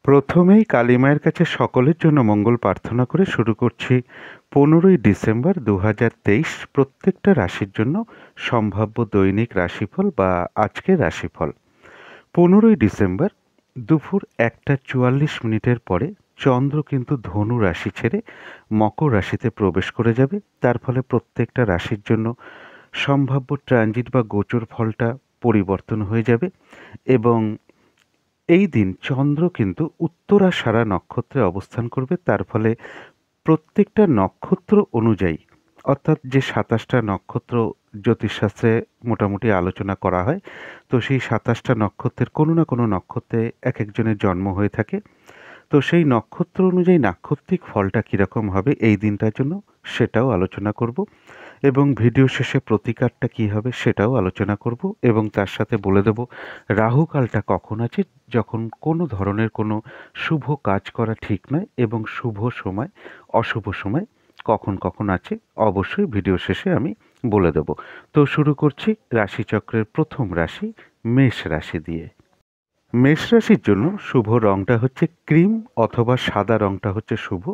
প্রথমেই কালী মায়ের কাছে সকলের জন্য মঙ্গল প্রার্থনা করে শুরু করছি 15ই ডিসেম্বর 2023 প্রত্যেকটা রাশির জন্য সম্ভাব্য দৈনিক রাশিফল বা আজকের রাশিফল। 15ই ডিসেম্বর দুপুর 1:44 পরে চন্দ্র কিন্তু ধনু রাশি ছেড়ে মকর রাশিতে প্রবেশ করে যাবে। তার ফলে প্রত্যেকটা রাশির জন্য সম্ভাব্য ট্রানজিট বা গোচর ফলটা পরিবর্তন হয়ে যাবে এবং এই দিন চন্দ্র কিন্তু উত্তরাষাঢ়া নক্ষত্রে অবস্থান করবে। তার ফলে প্রত্যেকটা নক্ষত্র অনুযায়ী অর্থাৎ যে 27টা নক্ষত্র জ্যোতিষশাস্ত্রে মোটামুটি আলোচনা করা হয়, তো সেই 27টা নক্ষত্রের কোনো না কোনো নক্ষত্রে এক একজনের জন্ম হয়ে থাকে। তো সেই নক্ষত্র অনুযায়ী নাক্ষত্রিক ফলটা কীরকম হবে এই দিনটার জন্য সেটাও আলোচনা করব এবং ভিডিও শেষে প্রতিকারটা কী হবে সেটাও আলোচনা করব এবং তার সাথে বলে দেব রাহুকালটা কখন আছে, যখন কোনো ধরনের কোনো শুভ কাজ করা ঠিক নয় এবং শুভ সময় অশুভ সময় কখন কখন আছে অবশ্যই ভিডিও শেষে আমি বলে দেব। তো শুরু করছি রাশিচক্রের প্রথম রাশি মেষ রাশি দিয়ে। মেষ রাশির জন্য শুভ রংটা হচ্ছে ক্রিম অথবা সাদা রংটা হচ্ছে শুভ।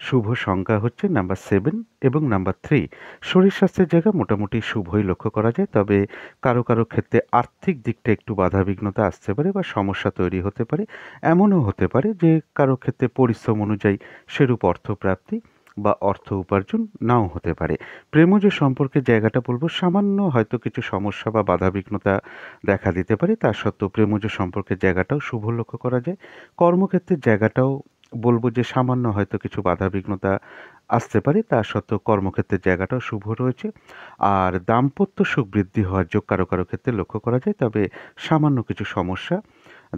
শুভ সংখ্যা হচ্ছে নাম্বার 7 এবং নাম্বার 3। শরীর স্বাস্থ্যের জায়গা মোটামুটি শুভই লক্ষ্য করা যায়, তবে কারো কারো ক্ষেত্রে আর্থিক দিকটা একটু বাধাবিঘ্নতা আসতে পারে বা সমস্যা তৈরি হতে পারে। এমনও হতে পারে যে কারো ক্ষেত্রে পরিশ্রম অনুযায়ী সেরূপ অর্থপ্রাপ্তি বা অর্থ উপার্জন নাও হতে পারে। প্রেমজ সম্পর্কের জায়গাটা বলবো সামান্য হয়তো কিছু সমস্যা বা বাধাবিঘ্নতা দেখা দিতে পারে, তা সত্ত্বেও প্রেমজ সম্পর্কের জায়গাটাও শুভ লক্ষ্য করা যায়। কর্মক্ষেত্রের জায়গাটাও বলবো যে সামান্য হয়তো কিছু বাধাবিঘ্নতা আসতে পারে, তা সত্ত্বেও কর্মক্ষেত্রের জায়গাটাও শুভ রয়েছে। আর দাম্পত্য সুখ বৃদ্ধি হওয়ার যোগ কারো কারো ক্ষেত্রে লক্ষ্য করা যায়, তবে সামান্য কিছু সমস্যা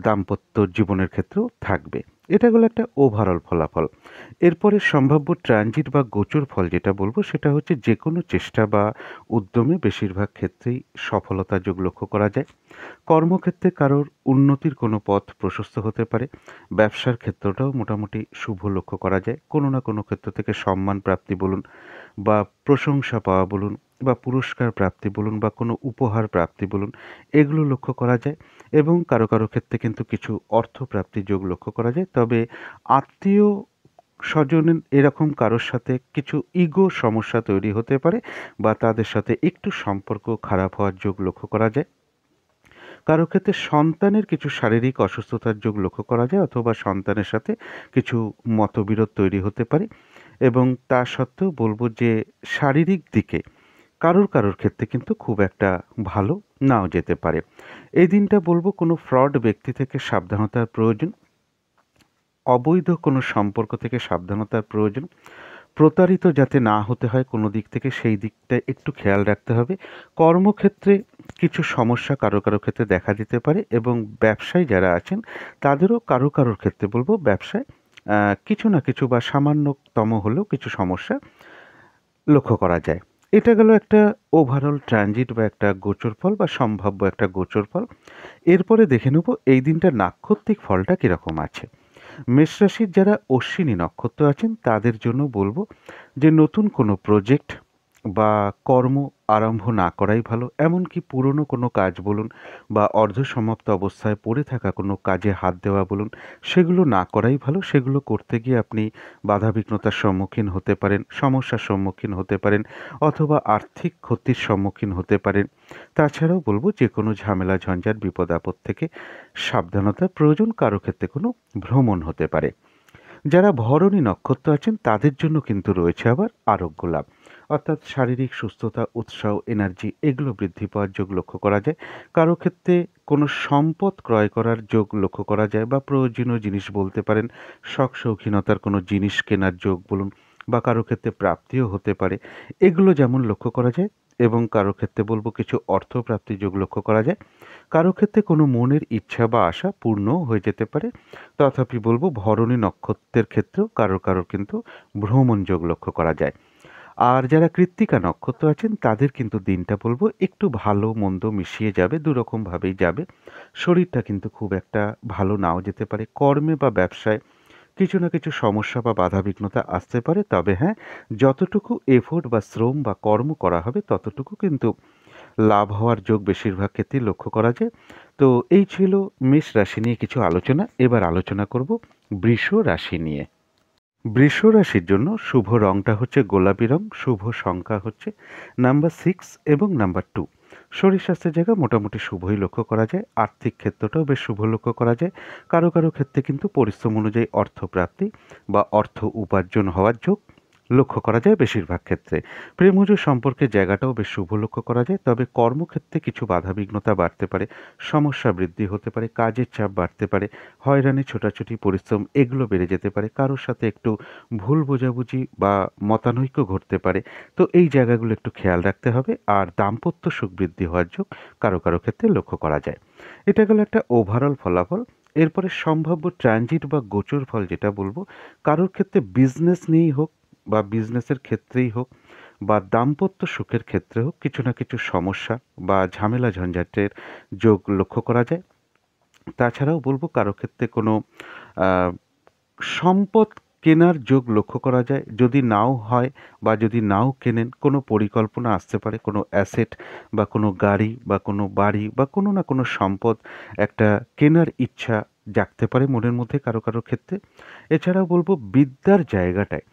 দাম্পত্য জীবনের ক্ষেত্রেও থাকবে। এটা হলো একটা ওভারঅল ফলাফল। এরপরে সম্ভাব্য ট্রানজিট বা গোচর ফল যেটা বলবো সেটা হচ্ছে যে কোনো চেষ্টা বা উদ্যমে বেশিরভাগ ক্ষেত্রেই সফলতার যোগ লক্ষ্য করা যায়। কর্মক্ষেত্রে কারোর উন্নতির কোনো পথ প্রশস্ত হতে পারে। ব্যবসার ক্ষেত্রটাও মোটামুটি শুভ লক্ষ্য করা যায়। কোনো না কোনো ক্ষেত্র থেকে সম্মান প্রাপ্তি বলুন বা প্রশংসা পাওয়া বলুন বা পুরস্কার প্রাপ্তি বলুন বা কোনো উপহার প্রাপ্তি বলুন, এগুলো লক্ষ্য করা যায় এবং কারো কারো ক্ষেত্রে কিন্তু কিছু অর্থপ্রাপ্তির যোগ লক্ষ্য করা যায়। তবে আত্মীয় স্বজনের এরকম কারোর সাথে কিছু ইগো সমস্যা তৈরি হতে পারে বা তাদের সাথে একটু সম্পর্ক খারাপ হওয়ার যোগ লক্ষ্য করা যায়। কারো ক্ষেত্রে সন্তানের কিছু শারীরিক অসুস্থতার যোগ লক্ষ্য করা যায় অথবা সন্তানের সাথে কিছু মতবিরোধ তৈরি হতে পারে এবং তা সত্ত্বেও বলবো যে শারীরিক দিকে কারোর কারোর ক্ষেত্রে কিন্তু খুব একটা ভালো নাও যেতে পারে। এই দিনটা বলবো কোনো ফ্রড ব্যক্তি থেকে সাবধানতার প্রয়োজন, অবৈধ কোনো সম্পর্ক থেকে সাবধানতার প্রয়োজন, প্রতারিত যাতে না হতে হয় কোনো দিক থেকে সেই দিকটা একটু খেয়াল রাখতে হবে। কর্মক্ষেত্রে কিছু সমস্যা কারো কারো ক্ষেত্রে দেখা দিতে পারে এবং ব্যবসায়ী যারা আছেন তাদেরও কারো কারোর ক্ষেত্রে বলবো ব্যবসায় কিছু না কিছু বা সামান্যতম হলেও কিছু সমস্যা লক্ষ্য করা যায়। এটা গেল একটা ওভারঅল ট্রানজিট বা একটা গোচর ফল বা সম্ভাব্য একটা গোচর ফল। এরপরে দেখে নেব এই দিনটা নাক্ষত্রিক ফলটা কীরকম আছে। মেষ রাশির যারা অশ্বিনী নক্ষত্র আছেন তাদের জন্য বলবো যে নতুন কোনো প্রজেক্ট বা কর্ম আরম্ভ না করাই ভালো। এমনকি পুরনো কোনো কাজ বলুন বা অর্ধসমাপ্ত অবস্থায় পড়ে থাকা কোনো কাজে হাত দেওয়া বলুন, সেগুলো না করাই ভালো। সেগুলো করতে গিয়ে আপনি বাধাবিঘ্নতার সম্মুখীন হতে পারেন, সমস্যার সম্মুখীন হতে পারেন অথবা আর্থিক ক্ষতির সম্মুখীন হতে পারেন। তাছাড়াও বলবো যে কোনো ঝামেলা ঝঞ্ঝাট বিপদ আপদ থেকে সাবধানতার প্রয়োজন। কারো ক্ষেত্রে কোনো ভ্রমণ হতে পারে। যারা ভরণী নক্ষত্র আছেন তাদের জন্য কিন্তু রয়েছে আবার আরোগ্য লাভ, অর্থাৎ শারীরিক সুস্থতা, উৎসাহ, এনার্জি এগুলো বৃদ্ধি পাওয়ার যোগ লক্ষ্য করা যায়। কারো ক্ষেত্রে কোনো সম্পদ ক্রয় করার যোগ লক্ষ্য করা যায় বা প্রয়োজনীয় জিনিস বলতে পারেন, শখ শৌখিনতার কোনো জিনিস কেনার যোগ বলুন বা কারো ক্ষেত্রে প্রাপ্তিও হতে পারে, এগুলো যেমন লক্ষ্য করা যায়। এবং কারো ক্ষেত্রে বলবো কিছু অর্থপ্রাপ্তির যোগ লক্ষ্য করা যায়। কারো ক্ষেত্রে কোনো মনের ইচ্ছা বা আশা পূর্ণও হয়ে যেতে পারে। তথাপি বলবো ভরণী নক্ষত্রের ক্ষেত্রেও কারো কারো কিন্তু ভ্রমণ যোগ লক্ষ্য করা যায়। আর যারা কৃত্তিকা নক্ষত্র আছেন তাদের কিন্তু দিনটা বলবো একটু ভালো মন্দ মিশিয়ে যাবে, দুরকমভাবেই যাবে। শরীরটা কিন্তু খুব একটা ভালো নাও যেতে পারে। কর্মে বা ব্যবসায় কিছু না কিছু সমস্যা বা বাধাবিঘ্নতা আসতে পারে, তবে হ্যাঁ যতটুকু এফোর্ট বা শ্রম বা কর্ম করা হবে ততটুকু কিন্তু লাভ হওয়ার যোগ বেশিরভাগ ক্ষেত্রেই লক্ষ্য করা যায়। তো এই ছিল মেষ রাশি নিয়ে কিছু আলোচনা। এবার আলোচনা করব বৃষ রাশি নিয়ে। বৃষ রাশির জন্য শুভ রংটা হচ্ছে গোলাপি রং, শুভ সংখ্যা হচ্ছে নাম্বার 6 এবং নাম্বার 2। শরীর স্বাস্থ্যের জায়গা মোটামুটি শুভই লক্ষ্য করা যায়। আর্থিক ক্ষেত্রটাও বেশ শুভ লক্ষ্য করা যায়। কারো কারো ক্ষেত্রে কিন্তু পরিশ্রম অনুযায়ী অর্থপ্রাপ্তি বা অর্থ উপার্জন হওয়ার যোগ লক্ষ্য করা যায় বেশিরভাগ ক্ষেত্রে। প্রেমজ সম্পর্কের জায়গাটাও বেশ শুভ লক্ষ্য করা যায়। তবে কর্মক্ষেত্রে কিছু বাধাবিঘ্নতা বাড়তে পারে, সমস্যা বৃদ্ধি হতে পারে, কাজের চাপ বাড়তে পারে, হয়রানি ছোটাছুটি পরিশ্রম এগুলো বেড়ে যেতে পারে, কারোর সাথে একটু ভুল বোঝাবুঝি বা মতানৈক্য ঘটতে পারে। তো এই জায়গাগুলো একটু খেয়াল রাখতে হবে। আর দাম্পত্য সুখ বৃদ্ধি হওয়ার যোগ কারো কারো ক্ষেত্রে লক্ষ্য করা যায়। এটা গেল একটা ওভারঅল ফলাফল। এরপরে সম্ভাব্য ট্রানজিট বা গোচর ফল যেটা বলবো, কারোর ক্ষেত্রে বিজনেস নিয়েই হোক বা বিজনেসের ক্ষেত্রেই হোক বা দাম্পত্য সুখের ক্ষেত্রে হোক, কিছু না কিছু সমস্যা বা ঝামেলা ঝঞ্ঝাটের যোগ লক্ষ্য করা যায়। তাছাড়াও বলবো কারো ক্ষেত্রে কোনো আহ, সম্পদ কেনার যোগ লক্ষ্য করা যায়। যদি নাও হয় বা যদি নাও কেনেন, কোনো পরিকল্পনা আসতে পারে, কোনো অ্যাসেট বা কোনো গাড়ি বা কোনো বাড়ি বা কোনো না কোনো সম্পদ একটা কেনার ইচ্ছা জাগতে পারে মনের মধ্যে কারো কারো ক্ষেত্রে। এছাড়াও বলবো বিদ্যার জায়গাটায়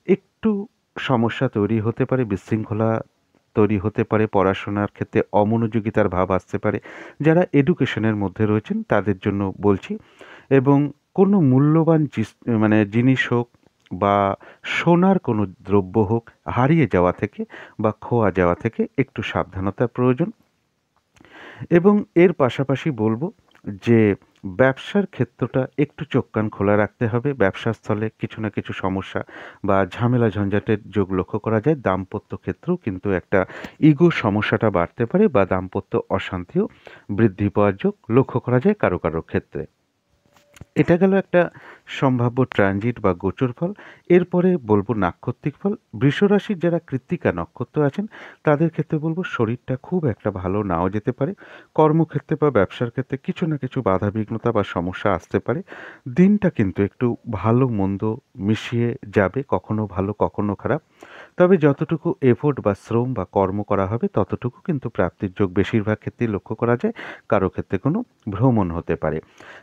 একটু সমস্যা তৈরি হতে পারে, বিশৃঙ্খলা তৈরি হতে পারে, পড়াশোনার ক্ষেত্রে অমনোযোগিতার ভাব আসতে পারে। যারা এডুকেশনের মধ্যে রয়েছেন তাদের জন্য বলছি। এবং কোনো মূল্যবান মানে জিনিস হোক বা সোনার কোনো দ্রব্য হোক, হারিয়ে যাওয়া থেকে বা খোয়া যাওয়া থেকে একটু সাবধানতার প্রয়োজন। এবং এর পাশাপাশি বলবো যে ব্যবসার ক্ষেত্রটা একটু চোখ কান খোলা রাখতে হবে। ব্যবসার স্থলে কিছু না কিছু সমস্যা বা ঝামেলা ঝঞ্ঝাটের যোগ লক্ষ্য করা যায়। দাম্পত্য ক্ষেত্রেও কিন্তু একটা ইগো সমস্যাটা বাড়তে পারে বা দাম্পত্য অশান্তিও বৃদ্ধি পাওয়ার যোগ লক্ষ্য করা যায় কারো কারো ক্ষেত্রে। এটা গেল একটা সম্ভাব্য ট্রানজিট বা গোচর ফল। এরপরে বলবো নাক্ষত্রিক ফল। বৃষরাশির যারা কৃত্তিকা নক্ষত্র আছেন তাদের ক্ষেত্রে বলবো শরীরটা খুব একটা ভালো নাও যেতে পারে। কর্মক্ষেত্রে বা ব্যবসার ক্ষেত্রে কিছু না কিছু বাধা বিঘ্নতা বা সমস্যা আসতে পারে। দিনটা কিন্তু একটু ভালো মন্দ মিশিয়ে যাবে, কখনো ভালো কখনো খারাপ। তবে যতটুকু এফোর্ট বা শ্রম বা কর্ম করা হবে ততটুকু কিন্তু প্রাপ্তির যোগ বেশিরভাগ ক্ষেত্রেই লক্ষ্য করা যায়। কারো ক্ষেত্রে কোনো ভ্রমণ হতে পারে।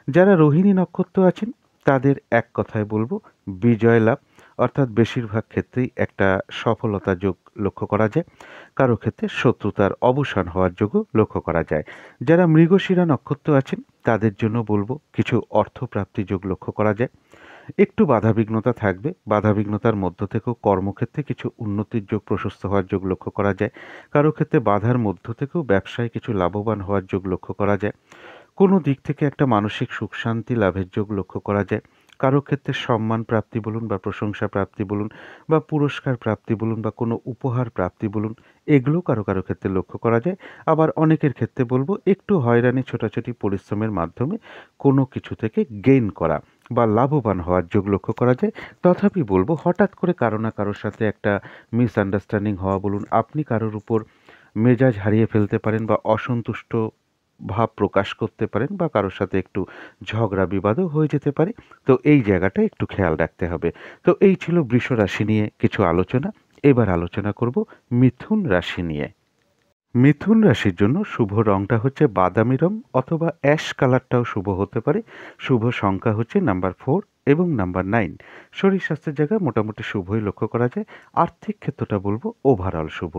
যারা রোহিণী নক্ষত্র আছেন তাদের এক কথায় বলবো বিজয় লাভ, অর্থাৎ বেশিরভাগ ক্ষেত্রেই একটা সফলতা যোগ লক্ষ্য করা যায়। কারো ক্ষেত্রে শত্রুতার অবসান হওয়ার যোগও লক্ষ্য করা যায়। যারা মৃগশিরা নক্ষত্র আছেন তাদের জন্য বলবো কিছু অর্থপ্রাপ্তি যোগ লক্ষ্য করা যায়। একটু বাধাবিঘ্নতা থাকবে, বাধাবিঘ্নতার মধ্য থেকেও কর্মক্ষেত্রে কিছু উন্নতির যোগ প্রশস্ত হওয়ার যোগ লক্ষ্য করা যায়। কারো ক্ষেত্রে বাধার মধ্য থেকেও ব্যবসায় কিছু লাভবান হওয়ার যোগ লক্ষ্য করা যায়। কোনো দিক থেকে একটা মানসিক সুখ শান্তি লাভের যোগ লক্ষ্য করা যায়। কারো ক্ষেত্রে সম্মান প্রাপ্তি বলুন বা প্রশংসা প্রাপ্তি বলুন বা পুরস্কার প্রাপ্তি বলুন বা কোনো উপহার প্রাপ্তি বলুন, এগুলো কারো কারো ক্ষেত্রে লক্ষ্য করা যায়। আবার অনেকের ক্ষেত্রে বলবো একটু হয়রানি ছোটাছুটি পরিশ্রমের মাধ্যমে কোনো কিছু থেকে গেইন করা বা লাভবান হওয়ার যোগ লক্ষ্য করা যায়। তথাপি বলবো হঠাৎ করে কারো না কারোর সাথে একটা মিসআন্ডারস্ট্যান্ডিং হওয়া বলুন, আপনি কারোর উপর মেজাজ হারিয়ে ফেলতে পারেন বা অসন্তুষ্ট ভাব প্রকাশ করতে পারেন বা কারোর সাথে একটু ঝগড়া বিবাদও হয়ে যেতে পারে। তো এই জায়গাটা একটু খেয়াল রাখতে হবে। তো এই ছিল বৃষ রাশি নিয়ে কিছু আলোচনা। এবার আলোচনা করব মিথুন রাশি নিয়ে। মিথুন রাশির জন্য শুভ রংটা হচ্ছে বাদামি রং অথবা অ্যাশ কালারটাও শুভ হতে পারে। শুভ সংখ্যা হচ্ছে নাম্বার 4 এবং নাম্বার 9। শরীর স্বাস্থ্যের জায়গায় মোটামুটি শুভই লক্ষ্য করা যায়। আর্থিক ক্ষেত্রটা বলবো ওভারঅল শুভ।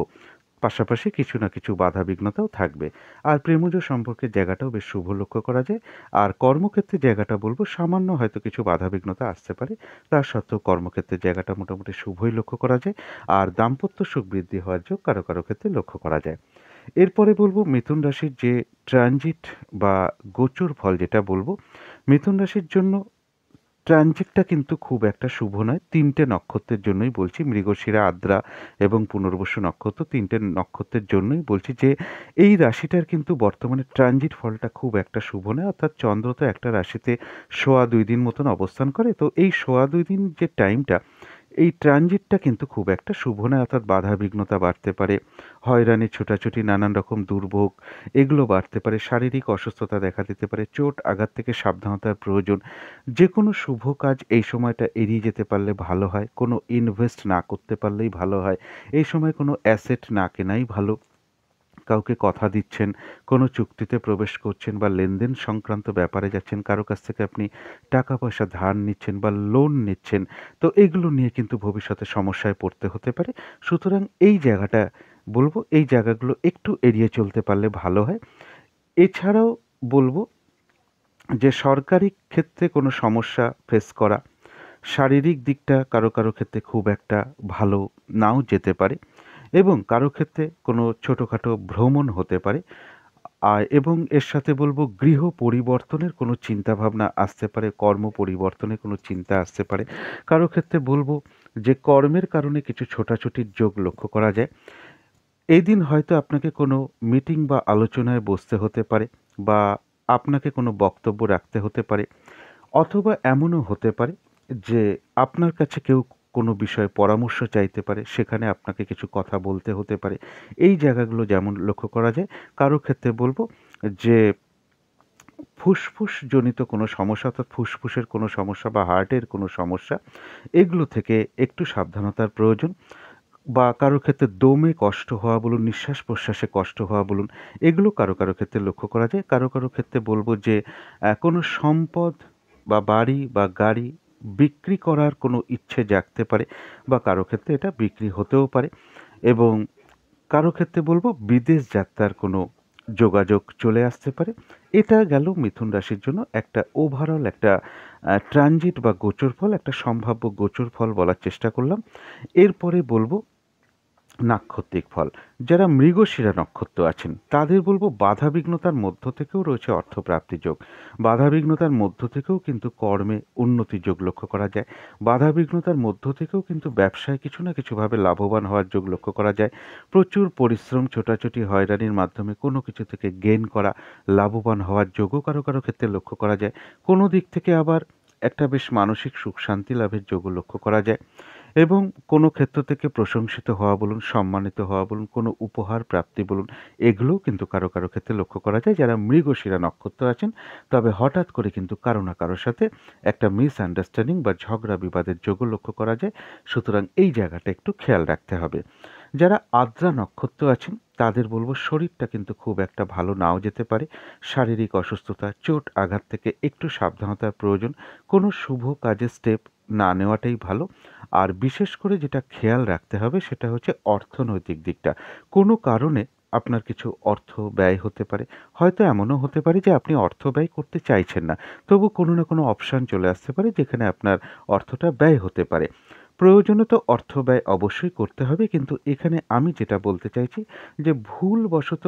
পাশাপাশি কিছু না কিছু বাধা বিঘ্নতাও থাকবে। আর প্রেমজ সম্পর্কের জায়গাটাও বেশ শুভ লক্ষ্য করা যায়। আর কর্মক্ষেত্রের জায়গাটা বলবো সামান্য হয়তো কিছু বাধা বিঘ্নতা আসতে পারে, তা সত্ত্বেও কর্মক্ষেত্রের জায়গাটা মোটামুটি শুভই লক্ষ্য করা যায়। আর দাম্পত্য সুখ বৃদ্ধি হওয়ার যোগ কারো কারো ক্ষেত্রে লক্ষ্য করা যায়। এরপরে বলবো মিথুন রাশির যে ট্রানজিট বা গোচর ফল যেটা বলবো, মিথুন রাশির জন্য ট্রানজিটটা কিন্তু খুব একটা শুভ নয়। ৩টে নক্ষত্রের জন্যই বলছি, মৃগশিরা, আদ্রা এবং পুনর্বসু নক্ষত্র, ৩টে নক্ষত্রের জন্যই বলছি যে এই রাশিটার কিন্তু বর্তমানে ট্রানজিট ফলটা খুব একটা শুভ নয়। অর্থাৎ চন্দ্র তো একটা রাশিতে সোয়া ২ দিন মতন অবস্থান করে। তো এই সোয়া ২ দিন যে টাইমটা, এই ট্রানজিটটা কিন্তু খুব একটা শুভ নয়। অর্থাৎ বাধা বিঘ্নতা বাড়তে পারে, হয়রানি ছোটাছুটি নানান রকম দুর্ভোগ এগুলো বাড়তে পারে, শারীরিক অসুস্থতা দেখা দিতে পারে, চোট আঘাত থেকে সাবধানতার প্রয়োজন। যে কোনো শুভ কাজ এই সময়টা এড়িয়ে যেতে পারলে ভালো হয়। কোনো ইনভেস্ট না করতে পারলেই ভালো হয়। এই সময় কোনো অ্যাসেট না কেনাই ভালো। কাউকে কথা দিচ্ছেন, কোনো চুক্তিতে প্রবেশ করছেন বা লেনদেন সংক্রান্ত ব্যাপারে যাচ্ছেন, কারো কাছ থেকে আপনি টাকা পয়সা ধার নিচ্ছেন বা লোন নিচ্ছেন, তো এগুলো নিয়ে কিন্তু ভবিষ্যতে সমস্যায় পড়তে হতে পারে। সুতরাং এই জায়গাটা বলবো, এই জায়গাগুলো একটু এড়িয়ে চলতে পারলে ভালো হয়। এছাড়াও বলবো যে সরকারি ক্ষেত্রে কোনো সমস্যা ফেস করা, শারীরিক দিকটা কারো কারো ক্ষেত্রে খুব একটা ভালো নাও যেতে পারে, এবং কারো ক্ষেত্রে কোনো ছোটোখাটো ভ্রমণ হতে পারে। এবং এর সাথে বলবো গৃহ পরিবর্তনের কোনো চিন্তাভাবনা আসতে পারে, কর্ম পরিবর্তনের কোনো চিন্তা আসতে পারে। কারো ক্ষেত্রে বলবো যে কর্মের কারণে কিছু ছোটাছুটির যোগ লক্ষ্য করা যায়। এই দিন হয়তো আপনাকে কোনো মিটিং বা আলোচনায় বসতে হতে পারে, বা আপনাকে কোনো বক্তব্য রাখতে হতে পারে, অথবা এমনও হতে পারে যে আপনার কাছে কেউ কোনো বিষয়ে পরামর্শ চাইতে পারে, সেখানে আপনাকে কিছু কথা বলতে হতে পারে। এই জায়গাগুলো যেমন লক্ষ্য করা যায়। কারো ক্ষেত্রে বলবো যে ফুসফুসজনিত কোনো সমস্যা, অর্থাৎ ফুসফুসের কোনো সমস্যা বা হার্টের কোনো সমস্যা, এগুলো থেকে একটু সাবধানতার প্রয়োজন। বা কারো ক্ষেত্রে দমে কষ্ট হওয়া বলুন, নিঃশ্বাস প্রশ্বাসে কষ্ট হওয়া বলুন, এগুলো কারো কারো ক্ষেত্রে লক্ষ্য করা যায়। কারো কারো ক্ষেত্রে বলবো যে কোনো সম্পদ বা বাড়ি বা গাড়ি বিক্রি করার কোনো ইচ্ছে জাগতে পারে, বা কারো ক্ষেত্রে এটা বিক্রি হতেও পারে। এবং কারো ক্ষেত্রে বলবো বিদেশ যাত্রার কোনো যোগাযোগ চলে আসতে পারে। এটা গেল মিথুন রাশির জন্য একটা ওভারঅল একটা ট্রানজিট বা গোচর ফল, একটা সম্ভাব্য গোচর ফল বলার চেষ্টা করলাম। এরপরে বলবো নাক্ষত্রিক ফল। যারা মৃগশিরা নক্ষত্র আছেন তাদের বলবো বাধাবিঘ্নতার মধ্য থেকেও রয়েছে অর্থপ্রাপ্তি যোগ। বাধাবিঘ্নতার মধ্য থেকেও কিন্তু কর্মে উন্নতির যোগ লক্ষ্য করা যায়। বাধাবিঘ্নতার মধ্য থেকেও কিন্তু ব্যবসায় কিছু না কিছুভাবে লাভবান হওয়ার যোগ লক্ষ্য করা যায়। প্রচুর পরিশ্রম, ছোটাছুটি, হয়রানির মাধ্যমে কোনো কিছু থেকে গেইন করা, লাভবান হওয়ার যোগও কারো কারো ক্ষেত্রে লক্ষ্য করা যায়। কোনো দিক থেকে আবার একটা বেশ মানসিক সুখ শান্তি লাভের যোগও লক্ষ্য করা যায়। এবং কোনো ক্ষেত্র থেকে প্রশংসিত হওয়া বলুন, সম্মানিত হওয়া বলুন, কোনো উপহার প্রাপ্তি বলুন, এগুলোও কিন্তু কারো কারো ক্ষেত্রে লক্ষ্য করা যায় যারা মৃগশিরা নক্ষত্র আছেন। তবে হঠাৎ করে কিন্তু কারো না কারোর সাথে একটা মিসআন্ডারস্ট্যান্ডিং বা ঝগড়া বিবাদের যোগও লক্ষ্য করা যায়। সুতরাং এই জায়গাটা একটু খেয়াল রাখতে হবে। যারা আদ্রা নক্ষত্র আছেন তাদের বলবো শরীরটা কিন্তু খুব একটা ভালো নাও যেতে পারে। শারীরিক অসুস্থতা, চোট আঘাত থেকে একটু সাবধানতার প্রয়োজন। কোনো শুভ কাজে স্টেপ না নেওয়াটাই ভালো। আর বিশেষ করে যেটা খেয়াল রাখতে হবে সেটা হচ্ছে অর্থনৈতিক দিকটা। কোনো কারণে আপনার কিছু অর্থ ব্যয় হতে পারে। হয়তো এমনও হতে পারে যে আপনি অর্থ ব্যয় করতে চাইছেন না, তবু কোনো না কোনো অপশান চলে আসতে পারে যেখানে আপনার অর্থটা ব্যয় হতে পারে। প্রয়োজনে তো অর্থ ব্যয় অবশ্যই করতে হবে, কিন্তু এখানে আমি যেটা বলতে চাইছি যে ভুলবশত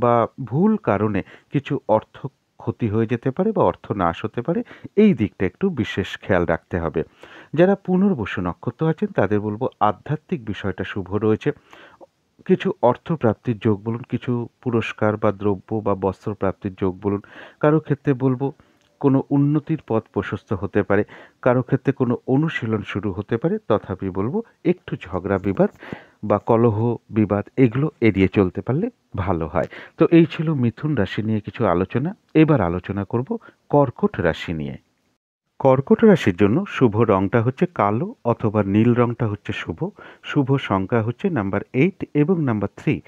বা ভুল কারণে কিছু অর্থ ক্ষতি হয়ে যেতে পারে বা অর্থ নাশ হতে পারে। এই দিকটা একটু বিশেষ খেয়াল রাখতে হবে। যারা পুনর্বসু নক্ষত্র আছেন তাদের বলবো আধ্যাত্মিক বিষয়টা শুভ রয়েছে। কিছু অর্থ প্রাপ্তির যোগ বলুন, কিছু পুরস্কার বা দ্রব্য বা বস্ত্র প্রাপ্তির যোগ বলুন, কারো ক্ষেত্রে বলবো কোনো উন্নতির পথ প্রশস্ত হতে পারে, কারো ক্ষেত্রে কোনো অনুশীলন শুরু হতে পারে। তথাপি বলবো একটু ঝগড়া বিবাদ বা কলহ বিবাদ এগুলো এড়িয়ে চলতে পারলে ভালো হয়। তো এই ছিল মিথুন রাশি নিয়ে কিছু আলোচনা। এবার আলোচনা করব কর্কট রাশি নিয়ে। কর্কট রাশির জন্য শুভ রংটা হচ্ছে কালো অথবা নীল রংটা হচ্ছে শুভ। শুভ সংখ্যা হচ্ছে নাম্বার 8 এবং নাম্বার 3।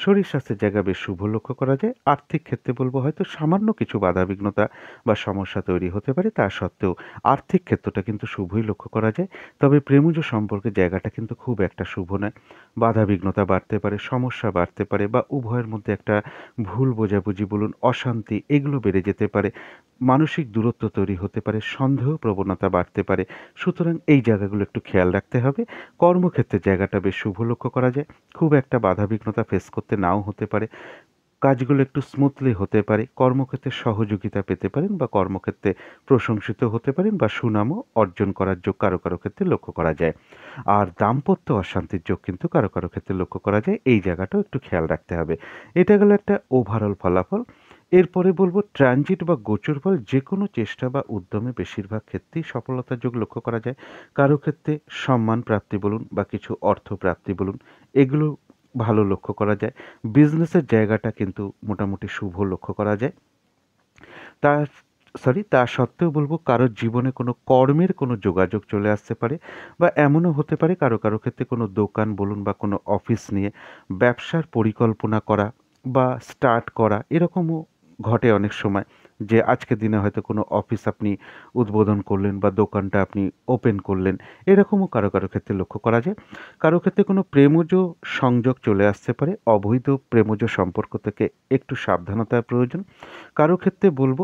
শরীর স্বাস্থ্যের জায়গা বেশ শুভ লক্ষ্য করা যায়। আর্থিক ক্ষেত্রে বলবো হয়তো সামান্য কিছু বাধাবিঘ্নতা বা সমস্যা তৈরি হতে পারে, তা সত্ত্বেও আর্থিক ক্ষেত্রটা কিন্তু শুভই লক্ষ্য করা যায়। তবে প্রেমজ সম্পর্কের জায়গাটা কিন্তু খুব একটা শুভ নয়। বাধাবিঘ্নতা বাড়তে পারে, সমস্যা বাড়তে পারে, বা উভয়ের মধ্যে একটা ভুল বোঝাবুঝি বলুন, অশান্তি এগুলো বেড়ে যেতে পারে। মানসিক দূরত্ব তৈরি হতে পারে, সন্দেহ প্রবণতা বাড়তে পারে। সুতরাং এই জায়গাগুলো একটু খেয়াল রাখতে হবে। কর্মক্ষেত্রের জায়গাটা বেশ শুভ লক্ষ্য করা যায়। খুব একটা বাধাবিঘ্নতা ফেস করতে নাও হতে পারে। কাজগুলো একটু স্মুথলি হতে পারে। কর্মক্ষেত্রে সহযোগিতা পেতে পারেন, বা কর্মক্ষেত্রে প্রশংসিত হতে পারেন, বা সুনামও অর্জন করার যোগ কারো কারো ক্ষেত্রে লক্ষ্য করা যায়। আর দাম্পত্য অশান্তির যোগ কিন্তু কারো কারো ক্ষেত্রে লক্ষ্য করা যায়। এই জায়গাটাও একটু খেয়াল রাখতে হবে। এটা গেল একটা ওভারঅল ফলাফল। এরপরে বলবো ট্রানজিট বা গোচর ফল। যে কোনো চেষ্টা বা উদ্যমে বেশিরভাগ ক্ষেত্রেই সফলতার যোগ লক্ষ্য করা যায়। কারো ক্ষেত্রে সম্মান প্রাপ্তি বলুন বা কিছু অর্থ প্রাপ্তি বলুন, এগুলো ভালো লক্ষ্য করা যায়। বিজনেসের জায়গাটা কিন্তু মোটামুটি শুভ লক্ষ্য করা যায়। তা তা সত্ত্বেও বলবো কারোর জীবনে কোনো কর্মের কোনো যোগাযোগ চলে আসতে পারে, বা এমনও হতে পারে কারো কারো ক্ষেত্রে কোনো দোকান বলুন বা কোনো অফিস নিয়ে ব্যবসার পরিকল্পনা করা, বা স্টার্ট করা এরকমও ঘটে অনেক সময়, যে আজকের দিনে হয়তো কোনো অফিস আপনি উদ্বোধন করলেন বা দোকানটা আপনি ওপেন করলেন, এরকমও কারো কারো ক্ষেত্রে লক্ষ্য করা যায়। কারো ক্ষেত্রে কোনো প্রেমজ সংযোগ চলে আসতে পারে, অবৈধ প্রেমজ সম্পর্ক থেকে একটু সাবধানতার প্রয়োজন। কারো ক্ষেত্রে বলবো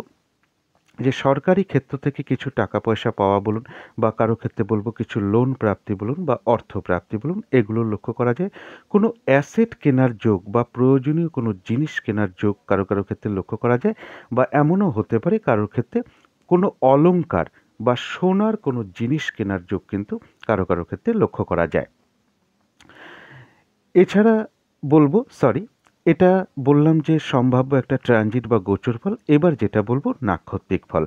যে সরকারি ক্ষেত্র থেকে কিছু টাকা পয়সা পাওয়া বলুন, বা কারো ক্ষেত্রে বলবো কিছু লোন প্রাপ্তি বলুন বা অর্থ প্রাপ্তি বলুন, এগুলো লক্ষ্য করা যায়। কোনো অ্যাসেট কেনার যোগ বা প্রয়োজনীয় কোনো জিনিস কেনার যোগ কারো কারো ক্ষেত্রে লক্ষ্য করা যায়, বা এমনও হতে পারে কারোর ক্ষেত্রে কোনো অলংকার বা সোনার কোনো জিনিস কেনার যোগ কিন্তু কারো কারো ক্ষেত্রে লক্ষ্য করা যায়। এছাড়া বলবো, এটা বললাম যে সম্ভাব্য একটা ট্রানজিট বা গোচর ফল। এবার যেটা বলবো নাক্ষত্রিক ফল।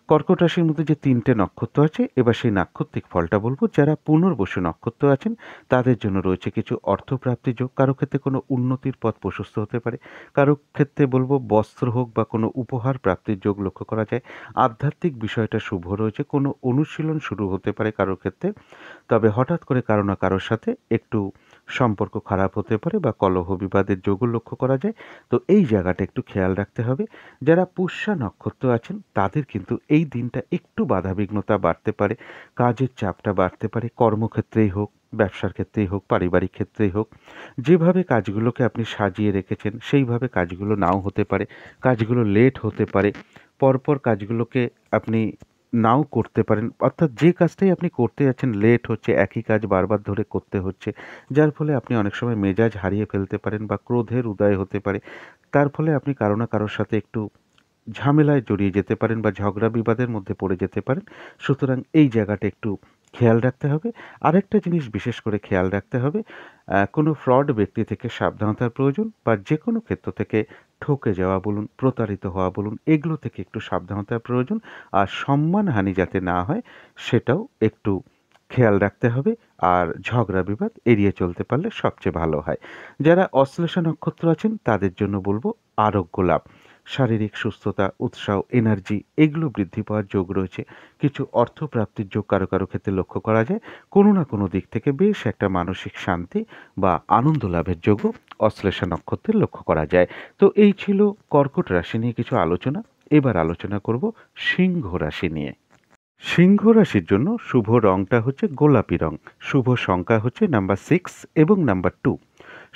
কর্কট রাশির মধ্যে যে ৩টে নক্ষত্র আছে, এবার সেই নাক্ষত্রিক ফলটা বলবো। যারা পুনর্বসু নক্ষত্র আছেন তাদের জন্য রয়েছে কিছু অর্থপ্রাপ্তি যোগ, কারো ক্ষেত্রে কোনো উন্নতির পথ প্রশস্ত হতে পারে, কারো ক্ষেত্রে বলবো বস্ত্র হোক বা কোনো উপহার প্রাপ্তির যোগ লক্ষ্য করা যায়। আধ্যাত্মিক বিষয়টা শুভ রয়েছে, কোনো অনুশীলন শুরু হতে পারে কারোর ক্ষেত্রে, তবে হঠাৎ করে কারো না কারোর সাথে একটু সম্পর্ক খারাপ হতে পারে বা কলহ বিবাদের যোগও লক্ষ্য করা যায়। তো এই জায়গাটা একটু খেয়াল রাখতে হবে। যারা পুষ্যা নক্ষত্র আছেন তাদের কিন্তু এই দিনটা একটু বাধাবিঘ্নতা বাড়তে পারে, কাজের চাপটা বাড়তে পারে, কর্মক্ষেত্রেই হোক, ব্যবসার ক্ষেত্রেই হোক, পারিবারিক ক্ষেত্রেই হোক। যেভাবে কাজগুলোকে আপনি সাজিয়ে রেখেছেন সেইভাবে কাজগুলো নাও হতে পারে, কাজগুলো লেট হতে পারে, পরপর কাজগুলোকে আপনি নাও করতে পারেন। অর্থাৎ যে কাজটাই আপনি করতে যাচ্ছেন লেট হচ্ছে, একই কাজ বারবার ধরে করতে হচ্ছে, যার ফলে আপনি অনেক সময় মেজাজ হারিয়ে ফেলতে পারেন বা ক্রোধের উদয় হতে পারে। তার ফলে আপনি কারো না কারোর সাথে একটু ঝামেলায় জড়িয়ে যেতে পারেন বা ঝগড়া বিবাদের মধ্যে পড়ে যেতে পারেন। সুতরাং এই জায়গাটা একটু খেয়াল রাখতে হবে। আরেকটা জিনিস বিশেষ করে খেয়াল রাখতে হবে, কোনো ফ্রড ব্যক্তি থেকে সাবধানতার প্রয়োজন, বা যেকোনো ক্ষেত্র থেকে ঠকে যাওয়া বলুন, প্রতারিত হওয়া বলুন, এগুলো থেকে একটু সাবধানতার প্রয়োজন। আর সম্মানহানি যাতে না হয় সেটাও একটু খেয়াল রাখতে হবে। আর ঝগড়া বিবাদ এড়িয়ে চলতে পারলে সবচেয়ে ভালো হয়। যারা অশ্লেষা নক্ষত্র আছেন তাদের জন্য বলবো আরোগ্য লাভ, শারীরিক সুস্থতা, উৎসাহ, এনার্জি এগুলো বৃদ্ধি পাওয়ার যোগ রয়েছে। কিছু অর্থপ্রাপ্তির যোগ কারো কারো ক্ষেত্রে লক্ষ্য করা যায়। কোনো না কোনো দিক থেকে বেশ একটা মানসিক শান্তি বা আনন্দ লাভের যোগও অশ্লেষা নক্ষত্রে লক্ষ্য করা যায়। তো এই ছিল কর্কট রাশি নিয়ে কিছু আলোচনা। এবার আলোচনা করব সিংহ রাশি নিয়ে। সিংহ রাশির জন্য শুভ রংটা হচ্ছে গোলাপি রং, শুভ সংখ্যা হচ্ছে নাম্বার 6 এবং নাম্বার 2।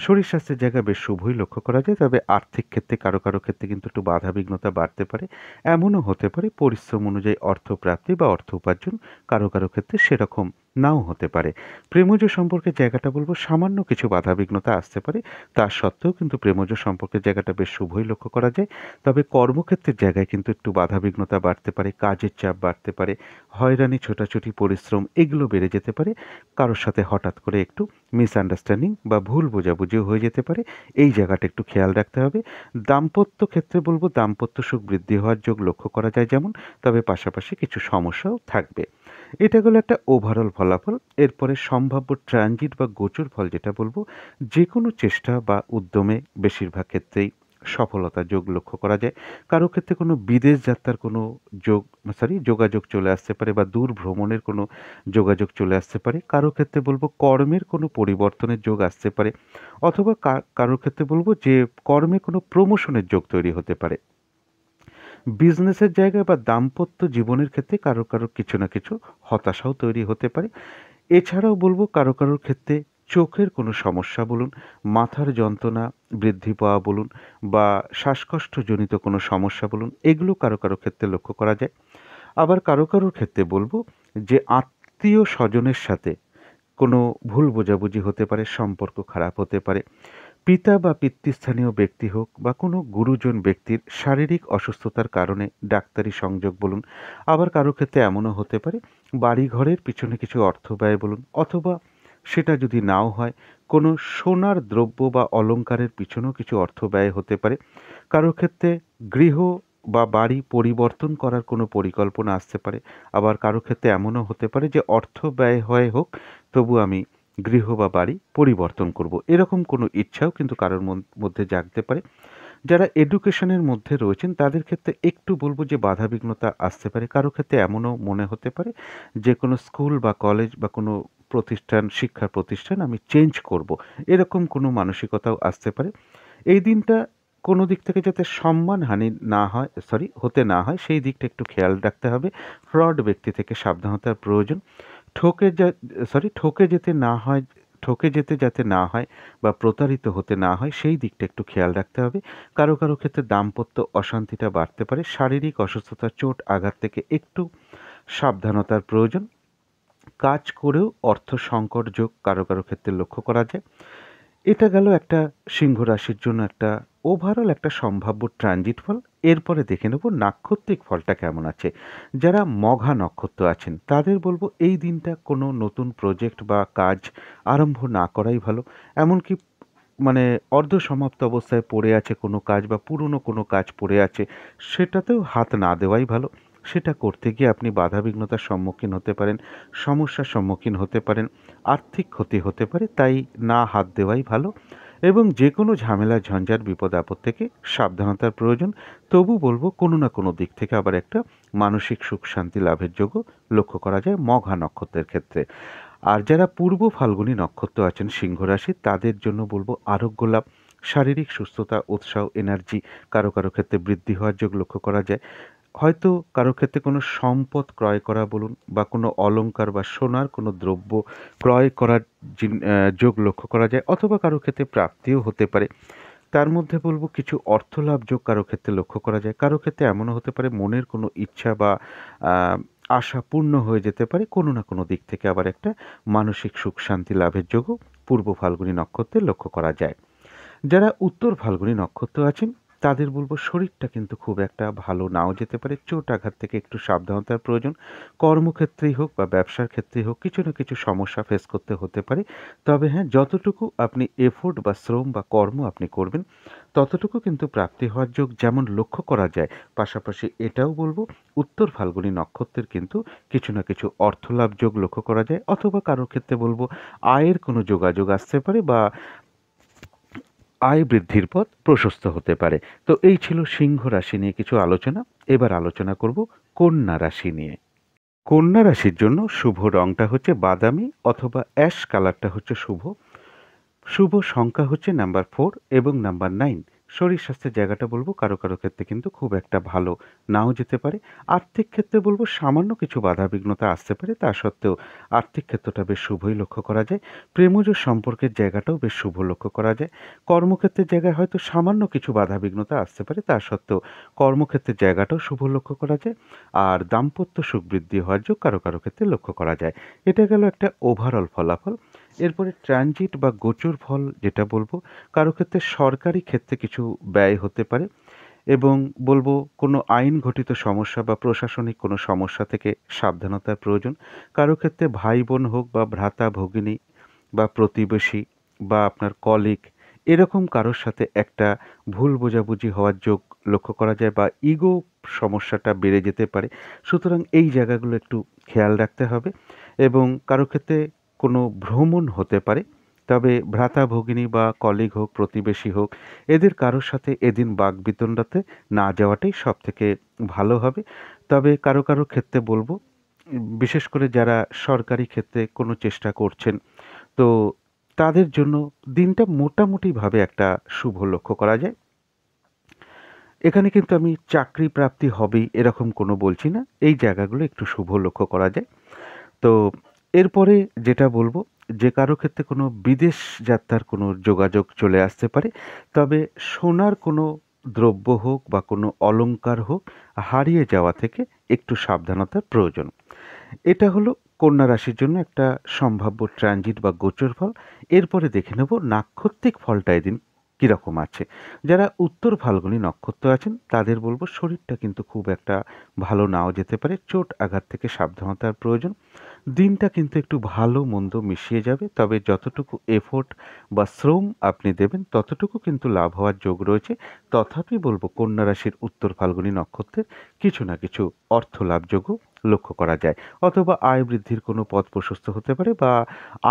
শরীর স্বাস্থ্যের জায়গায় বেশ শুভই লক্ষ্য করা যায়, তবে আর্থিক ক্ষেত্রে কারো কারো ক্ষেত্রে কিন্তু একটু বাধাবিঘ্নতা বাড়তে পারে। এমনও হতে পারে পরিশ্রম অনুযায়ী অর্থপ্রাপ্তি বা অর্থ উপার্জন কারো কারো ক্ষেত্রে সেরকম নাও হতে পারে। প্রেমজ সম্পর্কের জায়গাটা বলবো সামান্য কিছু বাধাবিঘ্নতা আসতে পারে, তা সত্ত্বেও কিন্তু প্রেমজ সম্পর্কের জায়গাটা বেশ শুভই লক্ষ্য করা যায়। তবে কর্মক্ষেত্রের জায়গায় কিন্তু একটু বাধাবিঘ্নতা বাড়তে পারে, কাজের চাপ বাড়তে পারে, হয়রানি, ছোটাছুটি, পরিশ্রম এগুলো বেড়ে যেতে পারে। কারোর সাথে হঠাৎ করে একটু মিসআন্ডারস্ট্যান্ডিং বা ভুল বোঝাবুঝিও হয়ে যেতে পারে, এই জায়গাটা একটু খেয়াল রাখতে হবে। দাম্পত্য ক্ষেত্রে বলবো দাম্পত্য সুখ বৃদ্ধি হওয়ার যোগ লক্ষ্য করা যায় যেমন, তবে পাশাপাশি কিছু সমস্যাও থাকবে। এটা গেলো একটা ওভারঅল ফলাফল। এরপরে সম্ভাব্য ট্রানজিট বা গোচর ফল যেটা বলবো, যে কোনো চেষ্টা বা উদ্যমে বেশিরভাগ ক্ষেত্রেই সফলতার যোগ লক্ষ্য করা যায়। কারো ক্ষেত্রে কোনো বিদেশ যাত্রার কোনো যোগাযোগ চলে আসতে পারে, বা দূর ভ্রমণের কোনো যোগাযোগ চলে আসতে পারে। কারো ক্ষেত্রে বলবো কর্মের কোনো পরিবর্তনের যোগ আসতে পারে, অথবা কারোর ক্ষেত্রে বলবো যে কর্মে কোনো প্রমোশনের যোগ তৈরি হতে পারে। বিজনেসের জায়গায় বা দাম্পত্য জীবনের ক্ষেত্রে কারো কারো কিছু না কিছু হতাশাও তৈরি হতে পারে। এছাড়াও বলবো কারো কারোর ক্ষেত্রে চোখের কোনো সমস্যা বলুন, মাথার যন্ত্রণা বৃদ্ধি পাওয়া বলুন, বা শ্বাসকষ্টজনিত কোনো সমস্যা বলুন, এগুলো কারো কারো ক্ষেত্রে লক্ষ্য করা যায়। আবার কারো কারোর ক্ষেত্রে বলবো যে আত্মীয় স্বজনের সাথে কোনো ভুল বোঝাবুঝি হতে পারে, সম্পর্ক খারাপ হতে পারে। পিতা বা পিতৃস্থানীয় ব্যক্তি হোক বা কোনো গুরুজন ব্যক্তির শারীরিক অসুস্থতার কারণে ডাক্তারি সংযোগ বলুন। আবার কারো ক্ষেত্রে এমনও হতে পারে বাড়ি ঘরের পিছনে কিছু অর্থ ব্যয় বলুন, অথবা সেটা যদি নাও হয় কোনো সোনার দ্রব্য বা অলংকারের পিছনেও কিছু অর্থ ব্যয় হতে পারে। কারো ক্ষেত্রে গৃহ বা বাড়ি পরিবর্তন করার কোনো পরিকল্পনা আসতে পারে। আবার কারো ক্ষেত্রে এমনও হতে পারে যে অর্থ ব্যয় হয় হোক, তবু আমি গৃহ বা বাড়ি পরিবর্তন করব, এরকম কোনো ইচ্ছাও কিন্তু কারোর মধ্যে জাগতে পারে। যারা এডুকেশনের মধ্যে রয়েছেন তাদের ক্ষেত্রে একটু বলবো যে বাধাবিঘ্নতা আসতে পারে। কারো ক্ষেত্রে এমনও মনে হতে পারে যে কোনো স্কুল বা কলেজ বা কোনো শিক্ষা প্রতিষ্ঠান আমি চেঞ্জ করব, এরকম কোনো মানসিকতাও আসতে পারে। এই দিনটা কোনো দিক থেকে যাতে সম্মানহানি না হয়, হতে না হয়, সেই দিকটা একটু খেয়াল রাখতে হবে। ফ্রড ব্যক্তি থেকে সাবধানতার প্রয়োজন। ঠকে যা ঠকে যেতে না হয়, ঠকে যেতে যাতে না হয় বা প্রতারিত হতে না হয়, সেই দিকটা একটু খেয়াল রাখতে হবে। কারো কারো ক্ষেত্রে দাম্পত্য অশান্তিটা বাড়তে পারে। শারীরিক অসুস্থতা, চোট, আঘাত থেকে একটু সাবধানতার প্রয়োজন। কাজ করেও অর্থ সংকট যোগ কারো কারো ক্ষেত্রে লক্ষ্য করা যায়। এটা গেল একটা সিংহ রাশির জন্য একটা ওভারঅল একটা সম্ভাব্য ট্রানজিট ফল। এরপরে দেখে নেব নাক্ষত্রিক ফলটা কেমন আছে। যারা মঘা নক্ষত্র আছেন তাদের বলবো এই দিনটা কোনো নতুন প্রজেক্ট বা কাজ আরম্ভ না করাই ভালো। এমনকি মানে অর্ধসমাপ্ত অবস্থায় পড়ে আছে কোনো কাজ বা পুরনো কোনো কাজ পড়ে আছে, সেটাতেও হাত না দেওয়াই ভালো। সেটা করতে গিয়ে আপনি বাধাবিঘ্নতার সম্মুখীন হতে পারেন, সমস্যার সম্মুখীন হতে পারেন, আর্থিক ক্ষতি হতে পারে, তাই না হাত দেওয়াই ভালো। এবং যে কোনো ঝামেলা, ঝঞ্ঝাট, বিপদ আপদ থেকে সাবধানতার প্রয়োজন। তবু বলবো কোনো না কোনো দিক থেকে আবার একটা মানসিক সুখ শান্তি লাভের যোগ্য লক্ষ্য করা যায় মঘা নক্ষত্রের ক্ষেত্রে। আর যারা পূর্ব ফাল্গুনী নক্ষত্র আছেন সিংহ রাশি, তাদের জন্য বলবো আরোগ্য লাভ, শারীরিক সুস্থতা, উৎসাহ, এনার্জি কারো কারো ক্ষেত্রে বৃদ্ধি হওয়ার যোগ লক্ষ্য করা যায়। হয়তো কারো ক্ষেত্রে কোনো সম্পদ ক্রয় করা বলুন বা কোনো অলংকার বা সোনার কোনো দ্রব্য ক্রয় করার যোগ লক্ষ্য করা যায়, অথবা কারো ক্ষেত্রে প্রাপ্তিও হতে পারে। তার মধ্যে বলবো কিছু অর্থলাভ যোগ কারো ক্ষেত্রে লক্ষ্য করা যায়। কারো ক্ষেত্রে এমনও হতে পারে মনের কোনো ইচ্ছা বা আহ, আশা পূর্ণ হয়ে যেতে পারে। কোনো না কোনো দিক থেকে আবার একটা মানসিক সুখ শান্তি লাভের যোগও পূর্ব ফাল্গুনী নক্ষত্রে লক্ষ্য করা যায়। যারা উত্তর ফাল্গুনী নক্ষত্র আছেন তাদের বলবো শরীরটা কিন্তু খুব একটা ভালো নাও যেতে পারে। চোট আঘাত থেকে একটু সাবধানতার প্রয়োজন। কর্মক্ষেত্রেই হোক বা ব্যবসার ক্ষেত্রেই হোক কিছু না কিছু সমস্যা ফেস করতে হতে পারে। তবে হ্যাঁ, যতটুকু আপনি এফোর্ট বা শ্রম বা কর্ম আপনি করবেন ততটুকু কিন্তু প্রাপ্তি হওয়ার যোগ যেমন লক্ষ্য করা যায়, পাশাপাশি এটাও বলবো উত্তর ফাল্গুনী নক্ষত্রের কিন্তু কিছু না কিছু অর্থলাভ যোগ লক্ষ্য করা যায়, অথবা কারোর ক্ষেত্রে বলবো আয়ের কোনো যোগাযোগ আসতে পারে বা আয় বৃদ্ধির পথ প্রশস্ত হতে পারে। তো এই ছিল সিংহ রাশি নিয়ে কিছু আলোচনা। এবার আলোচনা করব কন্যা রাশি নিয়ে। কন্যা রাশির জন্য শুভ রংটা হচ্ছে বাদামি অথবা অ্যাশ কালারটা হচ্ছে শুভ। শুভ সংখ্যা হচ্ছে নাম্বার 4 এবং নাম্বার 9। শরীর স্বাস্থ্যের জায়গাটা বলবো কারো কারো ক্ষেত্রে কিন্তু খুব একটা ভালো নাও যেতে পারে। আর্থিক ক্ষেত্রে বলবো সামান্য কিছু বাধাবিঘ্নতা আসতে পারে, তা সত্ত্বেও আর্থিক ক্ষেত্রটা বেশ শুভই লক্ষ্য করা যায়। প্রেমজ সম্পর্কের জায়গাটাও বেশ শুভ লক্ষ্য করা যায়। কর্মক্ষেত্রের জায়গায় হয়তো সামান্য কিছু বাধাবিঘ্নতা আসতে পারে, তা সত্ত্বেও কর্মক্ষেত্রের জায়গাটাও শুভ লক্ষ্য করা যায়। আর দাম্পত্য সুখ বৃদ্ধি হওয়ার যোগ কারো কারো ক্ষেত্রে লক্ষ্য করা যায়। এটা গেল একটা ওভারঅল ফলাফল। এরপরে ট্রানজিট বা গোচর ফল যেটা বলবো, কারো ক্ষেত্রে সরকারি ক্ষেত্রে কিছু ব্যয় হতে পারে এবং বলবো কোনো আইন ঘটিত সমস্যা বা প্রশাসনিক কোনো সমস্যা থেকে সাবধানতার প্রয়োজন। কারো ক্ষেত্রে ভাই বোন হোক বা ভ্রাতা ভগিনী বা প্রতিবেশী বা আপনার কলিগ, এরকম কারোর সাথে একটা ভুল বোঝাবুঝি হওয়ার যোগ লক্ষ্য করা যায় বা ইগো সমস্যাটা বেড়ে যেতে পারে। সুতরাং এই জায়গাগুলো একটু খেয়াল রাখতে হবে। এবং কারো ক্ষেত্রে কোনো ভ্রমণ হতে পারে। তবে ভ্রাতা ভগিনী বা কলিগ হোক, প্রতিবেশী হোক, এদের কারোর সাথে এদিন বাকবিতণ্ডাতে না যাওয়াটাই সবথেকে ভালো হবে। তবে কারো কারো ক্ষেত্রে বলবো বিশেষ করে যারা সরকারি ক্ষেত্রে কোনো চেষ্টা করছেন, তো তাদের জন্য দিনটা মোটামুটিভাবে একটা শুভ লক্ষ্য করা যায়। এখানে কিন্তু আমি চাকরি প্রাপ্তি হবেই এরকম কোনো বলছি না। এই জায়গাগুলো একটু শুভ লক্ষ্য করা যায়। তো এরপরে যেটা বলবো, যে কারো ক্ষেত্রে কোনো বিদেশ যাত্রার কোনো যোগাযোগ চলে আসতে পারে। তবে সোনার কোনো দ্রব্য হোক বা কোনো অলংকার হোক হারিয়ে যাওয়া থেকে একটু সাবধানতার প্রয়োজন। এটা হলো কন্যা রাশির জন্য একটা সম্ভাব্য ট্রানজিট বা গোচর ফল। এরপরে দেখে নেব নাক্ষত্রিক ফলটা এদিন কীরকম আছে। যারা উত্তর ফাল্গুনী নক্ষত্র আছেন তাদের বলবো শরীরটা কিন্তু খুব একটা ভালো নাও যেতে পারে। চোট আঘাত থেকে সাবধানতার প্রয়োজন। দিনটা কিন্তু একটু ভালো মন্দ মিশিয়ে যাবে, তবে যতটুকু এফোর্ট বা শ্রম আপনি দেবেন ততটুকু কিন্তু লাভ হওয়ার যোগ রয়েছে। তথাপি বলবো কন্যা রাশির উত্তর ফাল্গুনী নক্ষত্রের কিছু না কিছু অর্থ লাভযোগও লক্ষ্য করা যায়, অথবা আয় বৃদ্ধির কোনো পথ প্রশস্ত হতে পারে বা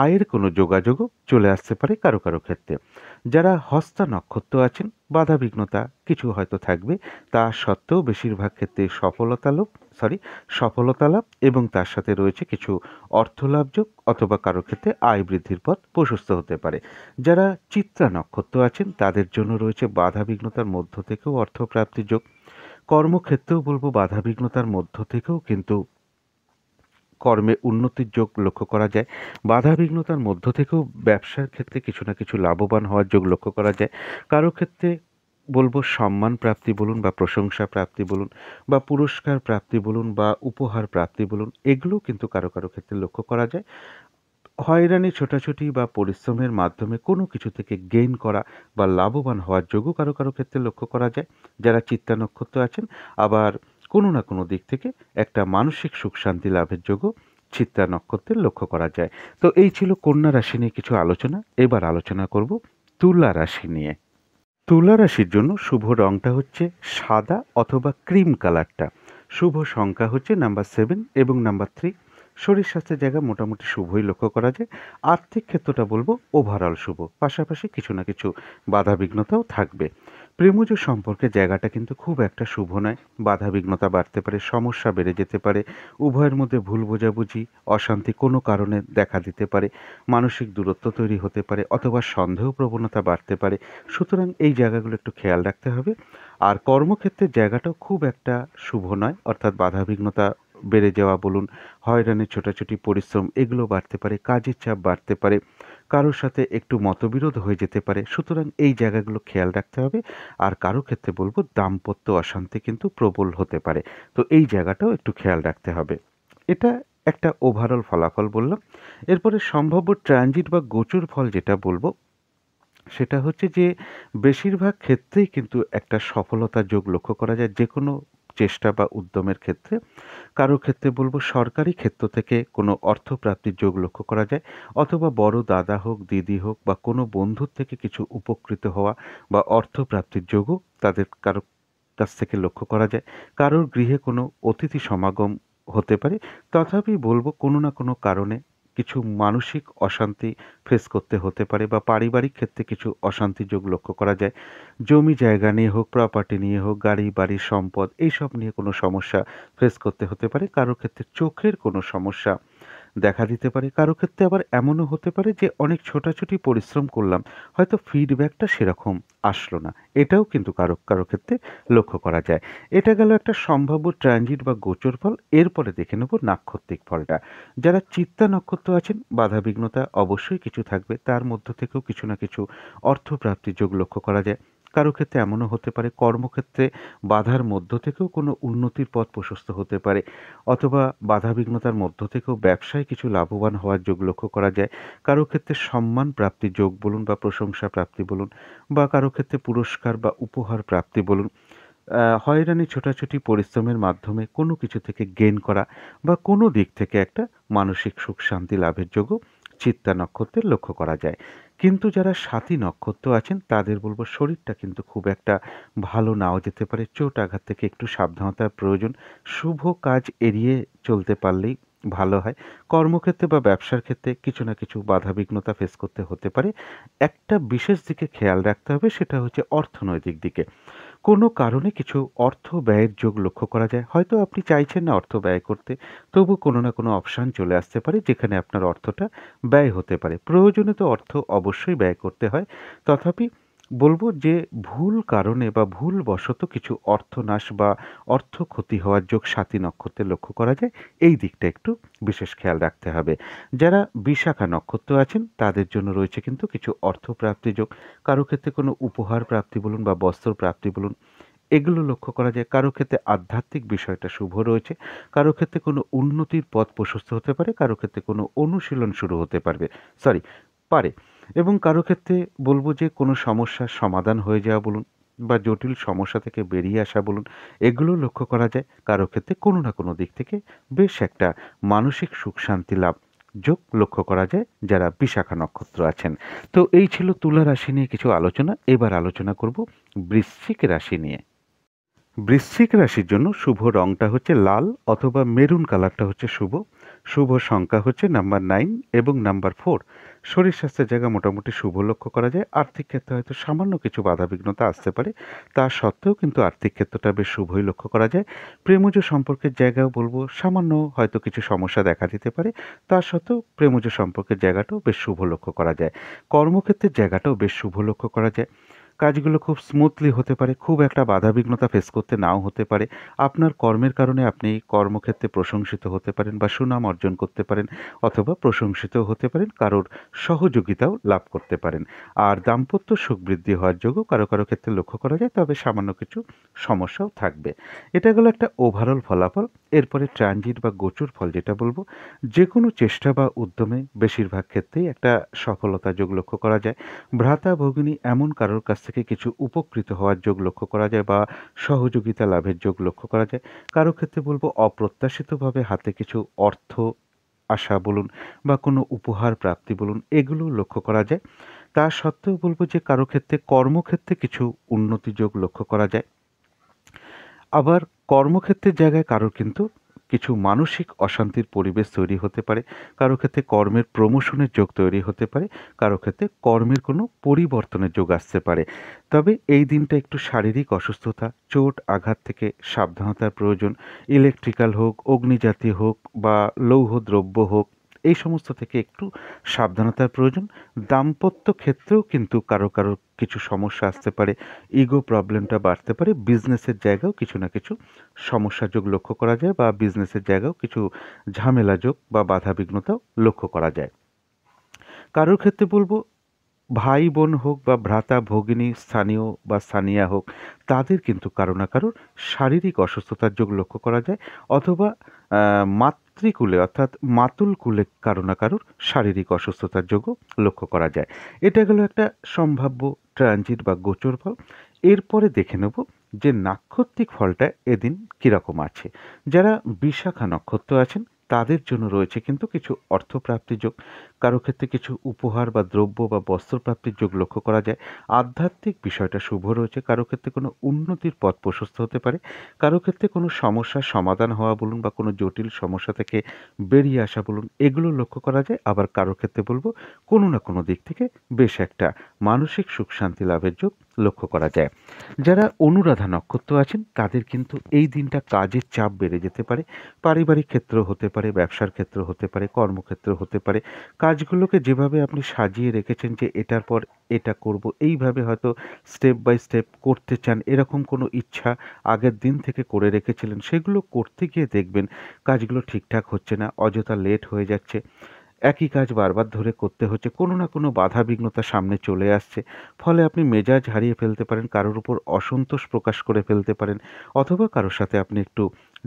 আয়ের কোনো যোগাযোগও চলে আসতে পারে কারো কারো ক্ষেত্রে। যারা হস্তা নক্ষত্র আছেন, বাধাবিঘ্নতা কিছু হয়তো থাকবে, তা সত্ত্বেও বেশিরভাগ ক্ষেত্রে সফলতা লাভ এবং তার সাথে রয়েছে কিছু অর্থলাভযোগ অথবা কারো ক্ষেত্রে আয় বৃদ্ধির পথ প্রশস্ত হতে পারে। যারা চিত্রা নক্ষত্র আছেন তাদের জন্য রয়েছে বাধাবিঘ্নতার মধ্য থেকেও অর্থপ্রাপ্তির যোগ। কর্মক্ষেত্রেও বলবো বাধাবিঘ্নতার মধ্য থেকেও কিন্তু কর্মে উন্নতির যোগ লক্ষ্য করা যায়। বাধাবিঘ্নতার মধ্য থেকেও ব্যবসার ক্ষেত্রে কিছু না কিছু লাভবান হওয়ার যোগ লক্ষ্য করা যায়। কারো ক্ষেত্রে বলবো সম্মান প্রাপ্তি বলুন বা প্রশংসা প্রাপ্তি বলুন বা পুরস্কার প্রাপ্তি বলুন বা উপহার প্রাপ্তি বলুন, এগুলোও কিন্তু কারো কারো ক্ষেত্রে লক্ষ্য করা যায়। হয়রানি ছোটাছুটি বা পরিশ্রমের মাধ্যমে কোনো কিছু থেকে গেইন করা বা লাভবান হওয়ার যোগও কারো কারো ক্ষেত্রে লক্ষ্য করা যায়। যারা চিত্তা নক্ষত্র আছেন, আবার কোনো না কোনো দিক থেকে একটা মানসিক সুখ শান্তি লাভের যোগও চিত্তা নক্ষত্রের লক্ষ্য করা যায়। তো এই ছিল কন্যা রাশি নিয়ে কিছু আলোচনা। এবার আলোচনা করব তুলা রাশি নিয়ে। তুলা রাশির জন্য শুভ রংটা হচ্ছে সাদা অথবা ক্রিম কালারটা। শুভ সংখ্যা হচ্ছে নাম্বার 7 এবং নাম্বার 3। শরীর স্বাস্থ্যের জায়গা মোটামুটি শুভই লক্ষ্য করা যায়। আর্থিক ক্ষেত্রটা বলবো ওভারঅল শুভ, পাশাপাশি কিছু না কিছু বাধাবিঘ্নতাও থাকবে। প্রেমজ সম্পর্কের জায়গাটা কিন্তু খুব একটা শুভ নয়। বাধাবিঘ্নতা বাড়তে পারে, সমস্যা বেড়ে যেতে পারে, উভয়ের মধ্যে ভুল বোঝাবুঝি অশান্তি কোনো কারণে দেখা দিতে পারে, মানসিক দূরত্ব তৈরি হতে পারে অথবা সন্দেহ প্রবণতা বাড়তে পারে। সুতরাং এই জায়গাগুলো একটু খেয়াল রাখতে হবে। আর কর্মক্ষেত্রের জায়গাটাও খুব একটা শুভ নয়, অর্থাৎ বাধাবিঘ্নতা বেড়ে যাওয়া বলুন, হয়রানি ছোটাছুটি পরিশ্রম এগুলো বাড়তে পারে, কাজের চাপ বাড়তে পারে, কারোর সাথে একটু মতবিরোধ হয়ে যেতে পারে। সুতরাং এই জায়গাগুলো খেয়াল রাখতে হবে। আর কারো ক্ষেত্রে বলবো দাম্পত্য অশান্তি কিন্তু প্রবল হতে পারে। তো এই জায়গাটাও একটু খেয়াল রাখতে হবে। এটা একটা ওভারঅল ফলাফল বললাম। এরপরে সম্ভাব্য ট্রানজিট বা গোচর ফল যেটা বলবো সেটা হচ্ছে যে বেশিরভাগ ক্ষেত্রেই কিন্তু একটা সফলতার যোগ লক্ষ্য করা যায় যে কোনো চেষ্টা বা উদ্যমের ক্ষেত্রে। কারো ক্ষেত্রে বলবো সরকারি ক্ষেত্র থেকে কোনো অর্থপ্রাপ্তির যোগ লক্ষ্য করা যায়, অথবা বড় দাদা হোক দিদি হোক বা কোনো বন্ধুর থেকে কিছু উপকৃত হওয়া বা অর্থপ্রাপ্তির যোগও তাদের কারো কাছ থেকে লক্ষ্য করা যায়। কারোর গৃহে কোনো অতিথি সমাগম হতে পারে। তথাপি বলবো কোনো না কোনো কারণে কিছু মানসিক অশান্তি ফেস করতে হতে পারে বা পারিবারিক ক্ষেত্রে কিছু অশান্তি যোগ লক্ষ্য করা যায়। জমি জায়গা নিয়ে হোক, প্রপার্টি নিয়ে হোক, গাড়ি বাড়ি সম্পদ এইসব নিয়ে কোনো সমস্যা ফেস করতে হতে পারে। কারো ক্ষেত্রে চোখের কোনো সমস্যা দেখা দিতে পারে। কারো ক্ষেত্রে আবার এমনও হতে পারে যে অনেক ছোটাছুটি পরিশ্রম করলাম, হয়তো ফিডব্যাকটা সেরকম আসলো না। এটাও কিন্তু কারো কারো ক্ষেত্রে লক্ষ্য করা যায়। এটা গেল একটা সম্ভাব্য ট্রানজিট বা গোচর ফল। এরপরে দেখে নেব নাক্ষত্রিক ফলটা। যারা চিত্তা নক্ষত্র আছেন, বাধাবিঘ্নতা অবশ্যই কিছু থাকবে, তার মধ্য থেকেও কিছু না কিছু অর্থপ্রাপ্তির যোগ লক্ষ্য করা যায়। কারো ক্ষেত্রে এমনও হতে পারে কর্মক্ষেত্রে বাধার মধ্য থেকেও কোনো উন্নতির পথ প্রশস্ত হতে পারে, অথবা বাধাবিঘ্নতার মধ্য থেকেও ব্যবসায় কিছু লাভবান হওয়ার যোগ লক্ষ্য করা যায়। কারো ক্ষেত্রে সম্মান প্রাপ্তির যোগ বলুন বা প্রশংসা প্রাপ্তি বলুন বা কারো ক্ষেত্রে পুরস্কার বা উপহার প্রাপ্তি বলুন, হয়রানি ছোটাছুটি পরিশ্রমের মাধ্যমে কোনো কিছু থেকে গেইন করা বা কোনো দিক থেকে একটা মানসিক সুখ শান্তি লাভের যোগও চিত্তা নক্ষত্রের লক্ষ্য করা যায়। কিন্তু যারা সাথী নক্ষত্র আছেন তাদের বলবো শরীরটা কিন্তু খুব একটা ভালো নাও যেতে পারে। চোট আঘাত থেকে একটু সাবধানতার প্রয়োজন। শুভ কাজ এড়িয়ে চলতে পারলেই ভালো হয়। কর্মক্ষেত্রে বা ব্যবসার ক্ষেত্রে কিছু না কিছু বাধাবিঘ্নতা ফেস করতে হতে পারে। একটা বিশেষ দিকে খেয়াল রাখতে হবে, সেটা হচ্ছে অর্থনৈতিক দিকে। কোনো কারণে কিছু অর্থ ব্যয়ের যোগ লক্ষ্য করা যায়। হয়তো আপনি চাইছেন না অর্থ ব্যয় করতে, তবু কোনো না কোনো অপশান চলে আসতে পারে যেখানে আপনার অর্থটা ব্যয় হতে পারে। প্রয়োজনে তো অর্থ অবশ্যই ব্যয় করতে হয়, তথাপি বলবো যে ভুল কারণে বা ভুলবশত কিছু অর্থনাশ বা অর্থ ক্ষতি হওয়ার যোগ সাথী নক্ষত্রে লক্ষ্য করা যায়। এই দিকটা একটু বিশেষ খেয়াল রাখতে হবে। যারা বিশাখা নক্ষত্র আছেন তাদের জন্য রয়েছে কিন্তু কিছু অর্থপ্রাপ্তি যোগ। কারো ক্ষেত্রে কোনো উপহার প্রাপ্তি বলুন বা বস্ত্র প্রাপ্তি বলুন, এগুলো লক্ষ্য করা যায়। কারো ক্ষেত্রে আধ্যাত্মিক বিষয়টা শুভ রয়েছে। কারো ক্ষেত্রে কোনো উন্নতির পথ প্রশস্ত হতে পারে। কারো ক্ষেত্রে কোনো অনুশীলন শুরু হতে পারে। এবং কারো ক্ষেত্রে বলবো যে কোনো সমস্যার সমাধান হয়ে যাওয়া বলুন বা জটিল সমস্যা থেকে বেরিয়ে আসা বলুন, এগুলো লক্ষ্য করা যায়। কারো ক্ষেত্রে কোনো না কোনো দিক থেকে বেশ একটা মানসিক সুখ শান্তি লাভ যোগ লক্ষ্য করা যায় যারা বিশাখা নক্ষত্র আছেন। তো এই ছিল তুলা রাশি নিয়ে কিছু আলোচনা। এবার আলোচনা করব বৃশ্চিক রাশি নিয়ে। বৃশ্চিক রাশির জন্য শুভ রংটা হচ্ছে লাল অথবা মেরুন কালারটা হচ্ছে শুভ। শুভ সংখ্যা হচ্ছে নাম্বার 9 এবং নাম্বার 4। শরীর স্বাস্থ্যের জায়গা মোটামুটি শুভ লক্ষ্য করা যায়। আর্থিক ক্ষেত্রে হয়তো সামান্য কিছু বাধাবিঘ্নতা আসতে পারে, তা সত্ত্বেও কিন্তু আর্থিক ক্ষেত্রটা বেশ শুভই লক্ষ্য করা যায়। প্রেমজ সম্পর্কের জায়গাও বলবো সামান্য হয়তো কিছু সমস্যা দেখা দিতে পারে, তা সত্ত্বেও প্রেমজ সম্পর্কের জায়গাটাও বেশ শুভ লক্ষ্য করা যায়। কর্মক্ষেত্রের জায়গাটাও বেশ শুভ লক্ষ্য করা যায়। কাজগুলো খুব স্মুথলি হতে পারে, খুব একটা বাধাবিঘ্নতা ফেস করতে নাও হতে পারে। আপনার কর্মের কারণে আপনি কর্মক্ষেত্রে প্রশংসিত হতে পারেন বা সুনাম অর্জন করতে পারেন, অথবা প্রশংসিতও হতে পারেন, কারোর সহযোগিতাও লাভ করতে পারেন। আর দাম্পত্য সুখ বৃদ্ধি হওয়ার যোগও কারো কারো ক্ষেত্রে লক্ষ্য করা যায়, তবে সামান্য কিছু সমস্যাও থাকবে। এটা গেল একটা ওভারঅল ফলাফল। এরপরে ট্রানজিট বা গোচর ফল যেটা বলবো, যে কোনো চেষ্টা বা উদ্যমে বেশিরভাগ ক্ষেত্রেই একটা সফলতা যোগ লক্ষ্য করা যায়। ভ্রাতা ভগিনী এমন কারোর কাছ থেকে কিছু উপকৃত হওয়ার যোগ লক্ষ্য করা যায় বা সহযোগিতা লাভের যোগ লক্ষ্য করা যায়। কারো ক্ষেত্রে বলবো অপ্রত্যাশিতভাবে হাতে কিছু অর্থ আসা বলুন বা কোনো উপহার প্রাপ্তি বলুন, এগুলো লক্ষ্য করা যায়। তা সত্ত্বেও বলবো যে কারো ক্ষেত্রে কর্মক্ষেত্রে কিছু উন্নতি যোগ লক্ষ্য করা যায়। আবার কর্মক্ষেত্রের জায়গায় কারোর কিন্তু কিছু মানসিক অশান্তির পরিবেশ তৈরি হতে পারে। কারো ক্ষেত্রে কর্মের প্রমোশনের যোগ তৈরি হতে পারে। কারো ক্ষেত্রে কর্মের কোনো পরিবর্তনের যোগ আসতে পারে। তবে এই দিনটা একটু শারীরিক অসুস্থতা, চোট আঘাত থেকে সাবধানতার প্রয়োজন। ইলেকট্রিক্যাল হোক, অগ্নিজাতীয় হোক বা লৌহ দ্রব্য হোক, এই সমস্ত থেকে একটু সাবধানতার প্রয়োজন। দাম্পত্য ক্ষেত্রেও কিন্তু কারো কারো কিছু সমস্যা আসতে পারে, ইগো প্রবলেমটা বাড়তে পারে। বিজনেসের জায়গাও কিছু না কিছু সমস্যা যোগ লক্ষ্য করা যায় বা বিজনেসের জায়গাও কিছু ঝামেলা যোগ বা বাধা বিঘ্নতাও লক্ষ্য করা যায়। কারোর ক্ষেত্রে বলবো ভাই বোন হোক বা ভ্রাতা ভগিনী, স্থানীয় বা স্থানীয়া হোক, তাদের কিন্তু কারো না কারোর শারীরিক অসুস্থতার যোগ লক্ষ্য করা যায়, অথবা মাতৃকুলে অর্থাৎ মাতুল কুলে কারো না কারোর শারীরিক অসুস্থতার যোগও লক্ষ্য করা যায়। এটা গেল একটা সম্ভাব্য ট্রানজিট বা গোচর ফল। এরপরে দেখে নেব যে নাক্ষত্রিক ফলটা এদিন কীরকম আছে। যারা বিশাখা নক্ষত্র আছেন তাদের জন্য রয়েছে কিন্তু কিছু অর্থপ্রাপ্তির যোগ। কারো ক্ষেত্রে কিছু উপহার বা দ্রব্য বা বস্ত্রপ্রাপ্তির যোগ লক্ষ্য করা যায়। আধ্যাত্মিক বিষয়টা শুভ রয়েছে। কারো ক্ষেত্রে কোনো উন্নতির পথ প্রশস্ত হতে পারে। কারো ক্ষেত্রে কোনো সমস্যার সমাধান হওয়া বলুন বা কোনো জটিল সমস্যা থেকে বেরিয়ে আসা বলুন, এগুলো লক্ষ্য করা যায়। আবার কারো ক্ষেত্রে বলবো কোনো না কোনো দিক থেকে বেশ একটা মানসিক সুখ শান্তি লাভের যোগ লক্ষ্য করা যায়। যারা অনুরাধা নক্ষত্র আছেন তাদের কিন্তু এই দিনটা কাজের চাপ বেড়ে যেতে পারে। পারিবারিক ক্ষেত্র হতে পারে, ব্যবসার ক্ষেত্র হতে পারে, কর্মক্ষেত্র হতে পারে। কাজগুলোকে যেভাবে আপনি সাজিয়ে রেখেছেন যে এটার পর এটা করব, এইভাবে হয়তো স্টেপ বাই স্টেপ করতে চান, এরকম কোনো ইচ্ছা আগের দিন থেকে করে রেখেছিলেন, সেগুলো করতে গিয়ে দেখবেন কাজগুলো ঠিকঠাক হচ্ছে না, অযথা লেট হয়ে যাচ্ছে। একই কাজ বারবার ধরে করতে হচ্ছে, কোনো না কোনো বাধা বিঘ্নতা সামনে চলে আসছে। ফলে আপনি মেজাজ হারিয়ে ফেলতে পারেন, কারোর উপর অসন্তোষ প্রকাশ করে ফেলতে পারেন, অথবা কারোর সাথে আপনি একটু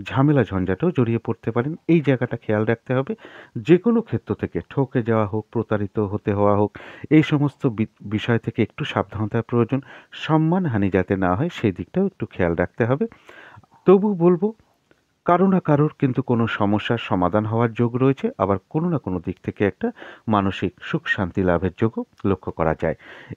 ঝামেলা ঝঞ্ঝাটেও জড়িয়ে পড়তে পারেন। এই জায়গাটা খেয়াল রাখতে হবে। যে কোনো ক্ষেত্র থেকে ঠকে যাওয়া হোক, প্রতারিত হতে হওয়া হোক, এই সমস্ত বিষয় থেকে একটু সাবধানতার প্রয়োজন। সম্মানহানি যাতে না হয় সেই দিকটাও একটু খেয়াল রাখতে হবে। তবু বলবো কারো না কারোর কিন্তু কোনো সমস্যার সমাধান হওয়ার যোগ রয়েছে, আবার কোনো না কোনো দিক থেকে একটা মানসিক সুখ শান্তি লাভের যোগও লক্ষ্য করা যায়।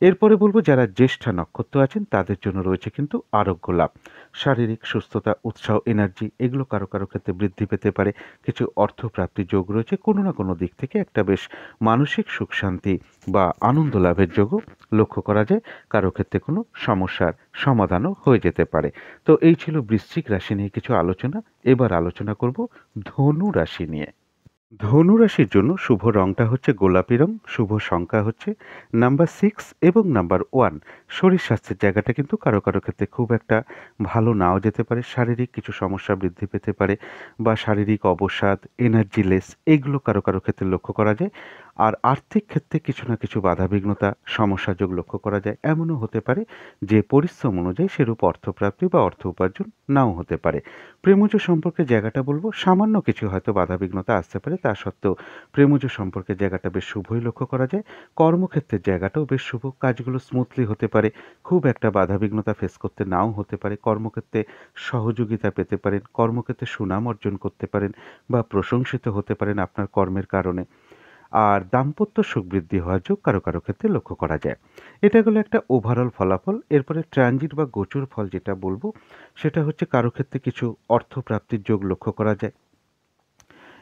এরপরে বলবো যারা জ্যেষ্ঠা নক্ষত্র আছেন তাদের জন্য রয়েছে কিন্তু আরোগ্য লাভ। শারীরিক সুস্থতা, উৎসাহ, এনার্জি এগুলো কারো কারো ক্ষেত্রে বৃদ্ধি পেতে পারে। কিছু অর্থপ্রাপ্তির যোগ রয়েছে। কোনো না কোনো দিক থেকে একটা বেশ মানসিক সুখ শান্তি বা আনন্দ লাভের যোগও লক্ষ্য করা যায়। কারো ক্ষেত্রে কোনো সমস্যার সমাধানও হয়ে যেতে পারে। তো এই ছিল বৃশ্চিক রাশি নিয়ে কিছু আলোচনা। এবার আলোচনা করব ধনু রাশি নিয়ে। ধনু রাশির জন্য শুভ রংটা হচ্ছে গোলাপি রং। শুভ সংখ্যা হচ্ছে নাম্বার 6 এবং নাম্বার 1। শরীর স্বাস্থ্যের জায়গাটা কিন্তু কারো কারো ক্ষেত্রে খুব একটা ভালো নাও যেতে পারে। শারীরিক কিছু সমস্যা বৃদ্ধি পেতে পারে বা শারীরিক অবসাদ, এনার্জিলেস, এগুলো কারো কারো ক্ষেত্রে লক্ষ্য করা যায়। আর আর্থিক ক্ষেত্রে কিছু না কিছু বাধাবিঘ্নতা, সমস্যা যোগ লক্ষ্য করা যায়। এমনও হতে পারে যে পরিশ্রম অনুযায়ী সেরূপ অর্থপ্রাপ্তি বা অর্থ উপার্জন নাও হতে পারে। প্রেমজ সম্পর্কে জায়গাটা বলবো সামান্য কিছু হয়তো বাধাবিঘ্নতা আসতে পারে, তা সত্ত্বেও প্রেমজ সম্পর্কের জায়গাটা বেশ শুভই লক্ষ্য করা যায়। কর্মক্ষেত্রের জায়গাটাও বেশ শুভ, কাজগুলো স্মুথলি হতে পারে, খুব একটা বাধাবিঘ্নতা ফেস করতে নাও হতে পারে। কর্মক্ষেত্রে সহযোগিতা পেতে পারেন, কর্মক্ষেত্রে সুনাম অর্জন করতে পারেন বা প্রশংসিত হতে পারেন আপনার কর্মের কারণে। আর দাম্পত্য সুখ বৃদ্ধি হওয়ার যোগ কারো কারো ক্ষেত্রে লক্ষ্য করা যায়। এটা গেলো একটা ওভারঅল ফলাফল। এরপরে ট্রানজিট বা গোচর ফল যেটা বলবো সেটা হচ্ছে কারো ক্ষেত্রে কিছু অর্থপ্রাপ্তির যোগ লক্ষ্য করা যায়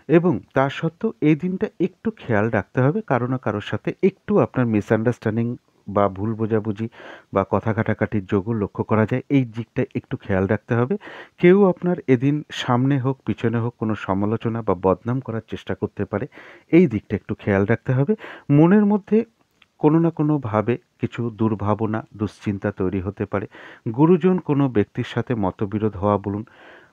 এবং তা সত্ত্বেও এই দিনটা একটু খেয়াল রাখতে হবে কারো না কারোর সাথে একটু আপনার মিসআন্ডারস্ট্যান্ডিং বা ভুল বোঝাবুঝি বা কথা কাটাকাটির যোগও লক্ষ্য করা যায়। এই দিকটা একটু খেয়াল রাখতে হবে। কেউ আপনার এদিন সামনে হোক পিছনে হোক কোনো সমালোচনা বা বদনাম করার চেষ্টা করতে পারে। এই দিকটা একটু খেয়াল রাখতে হবে। মনের মধ্যে কোনো না কোনোভাবে কিছু দুর্ভাবনা, দুশ্চিন্তা তৈরি হতে পারে। গুরুজন কোনো ব্যক্তির সাথে মতবিরোধ হওয়া বলুন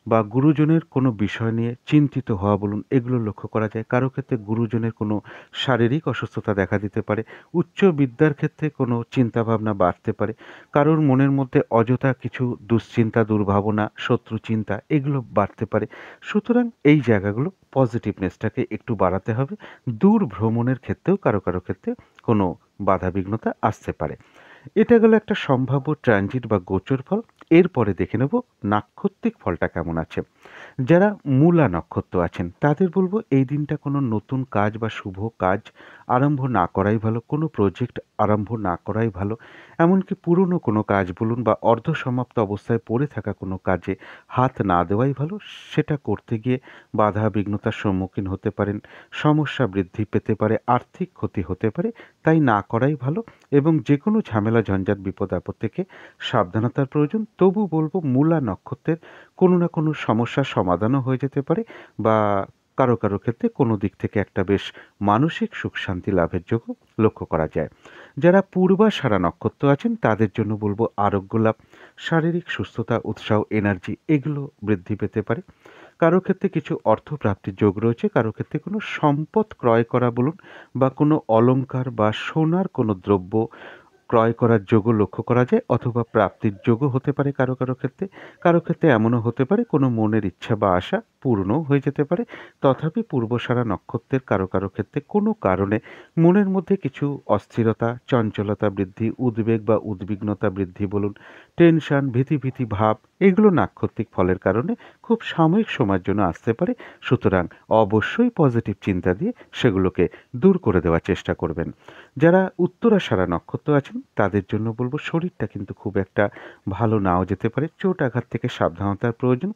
বা গুরুজনের কোনো বিষয় নিয়ে চিন্তিত হওয়া বলুন, এগুলো লক্ষ্য করা যায়। কারো ক্ষেত্রে গুরুজনের কোনো শারীরিক অসুস্থতা দেখা দিতে পারে। উচ্চ বিদ্যার ক্ষেত্রে কোনো চিন্তাভাবনা বাড়তে পারে। কারোর মনের মধ্যে অযথা কিছু দুশ্চিন্তা, দুর্ভাবনা, শত্রু চিন্তা এগুলো বাড়তে পারে। সুতরাং এই জায়গাগুলো পজিটিভনেসটাকে একটু বাড়াতে হবে। দূর ভ্রমণের ক্ষেত্রেও কারো কারো ক্ষেত্রে কোনো বাধাবিঘ্নতা আসতে পারে। এটা গেল একটা সম্ভাব্য ট্রানজিট বা গোচর ফল। এরপরে দেখে নেব নাক্ষত্রিক ফলটা কেমন আছে। যারা মূলা নক্ষত্র আছেন তাদের বলবো এই দিনটা কোনো নতুন কাজ বা শুভ কাজ আরম্ভ না করাই ভালো, কোনো প্রজেক্ট আরম্ভ না করাই ভালো। এমনকি পুরনো কোনো কাজ বলুন বা অর্ধসমাপ্ত অবস্থায় পড়ে থাকা কোনো কাজে হাত না দেওয়াই ভালো। সেটা করতে গিয়ে বাধা বিঘ্নতার সম্মুখীন হতে পারেন, সমস্যা বৃদ্ধি পেতে পারে, আর্থিক ক্ষতি হতে পারে। তাই না করাই ভালো এবং যে কোনো ঝামেলা ঝঞ্ঝাট বিপদ আপদ থেকে সাবধানতার প্রয়োজন। তবু বলবো মূলা নক্ষত্রের কোনো না কোনো সমস্যার সমাধানও হয়ে যেতে পারে বা কারো কারো ক্ষেত্রে কোনো দিক থেকে একটা বেশ মানসিক সুখ শান্তি লাভের যোগও লক্ষ্য করা যায়। যারা পূর্বাষাঢ়া নক্ষত্র আছেন তাদের জন্য বলবো আরোগ্য লাভ, শারীরিক সুস্থতা, উৎসাহ, এনার্জি এগুলো বৃদ্ধি পেতে পারে। কারো ক্ষেত্রে কিছু অর্থপ্রাপ্তির যোগ রয়েছে, কারো ক্ষেত্রে কোনো সম্পদ ক্রয় করা বলুন বা কোনো অলংকার বা সোনার কোনো দ্রব্য ক্রয় করার যোগও লক্ষ্য করা যায় অথবা প্রাপ্তির যোগও হতে পারে কারো কারো ক্ষেত্রে। কারো ক্ষেত্রে এমনও হতে পারে কোনো মনের ইচ্ছা বা আশা পূর্ণও হয়ে যেতে পারে। তথাপি পূর্বসারা নক্ষত্রের কারো কারো ক্ষেত্রে কোনো কারণে মনের মধ্যে কিছু অস্থিরতা, চঞ্চলতা বৃদ্ধি, উদ্বেগ বা উদ্বিগ্নতা বৃদ্ধি বলুন, টেনশন, ভীতি ভাব এগুলো নাক্ষত্রিক ফলের কারণে খুব সাময়িক সময়ের জন্য আসতে পারে। সুতরাং অবশ্যই পজিটিভ চিন্তা দিয়ে সেগুলোকে দূর করে দেওয়ার চেষ্টা করবেন। যারা উত্তরাষাঢ়া নক্ষত্র আছেন তাদের জন্য বলবো শরীরটা কিন্তু খুব একটা ভালো নাও যেতে পারে, চোট আঘাত থেকে সাবধানতার প্রয়োজন।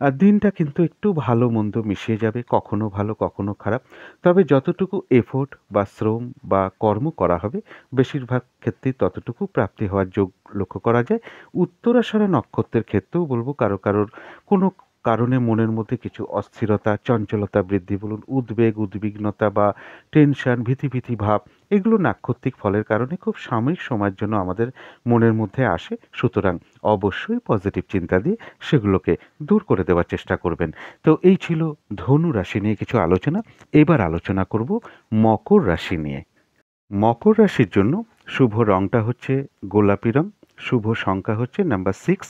আর দিনটা কিন্তু একটু ভালো মন্দ মিশিয়ে যাবে, কখনো ভালো কখনো খারাপ। তবে যতটুকু এফোর্ট বা শ্রম বা কর্ম করা হবে বেশিরভাগ ক্ষেত্রেই ততটুকু প্রাপ্তি হওয়ার যোগ লক্ষ্য করা যায়। উত্তরাষাঢ়া নক্ষত্রের ক্ষেত্রেও বলবো কারো কারোর কোনো কারণে মনের মধ্যে কিছু অস্থিরতা, চঞ্চলতা বৃদ্ধি বলুন, উদ্বেগ, উদ্বিগ্নতা বা টেনশন, ভীতি ভাব এগুলো নাক্ষত্রিক ফলের কারণে খুব সাময়িক সময়ের জন্য আমাদের মনের মধ্যে আসে। সুতরাং অবশ্যই পজিটিভ চিন্তা দিয়ে সেগুলোকে দূর করে দেওয়ার চেষ্টা করবেন। তো এই ছিল ধনু রাশি নিয়ে কিছু আলোচনা। এবার আলোচনা করব মকর রাশি নিয়ে। মকর রাশির জন্য শুভ রংটা হচ্ছে গোলাপি রং, শুভ সংখ্যা হচ্ছে নাম্বার 6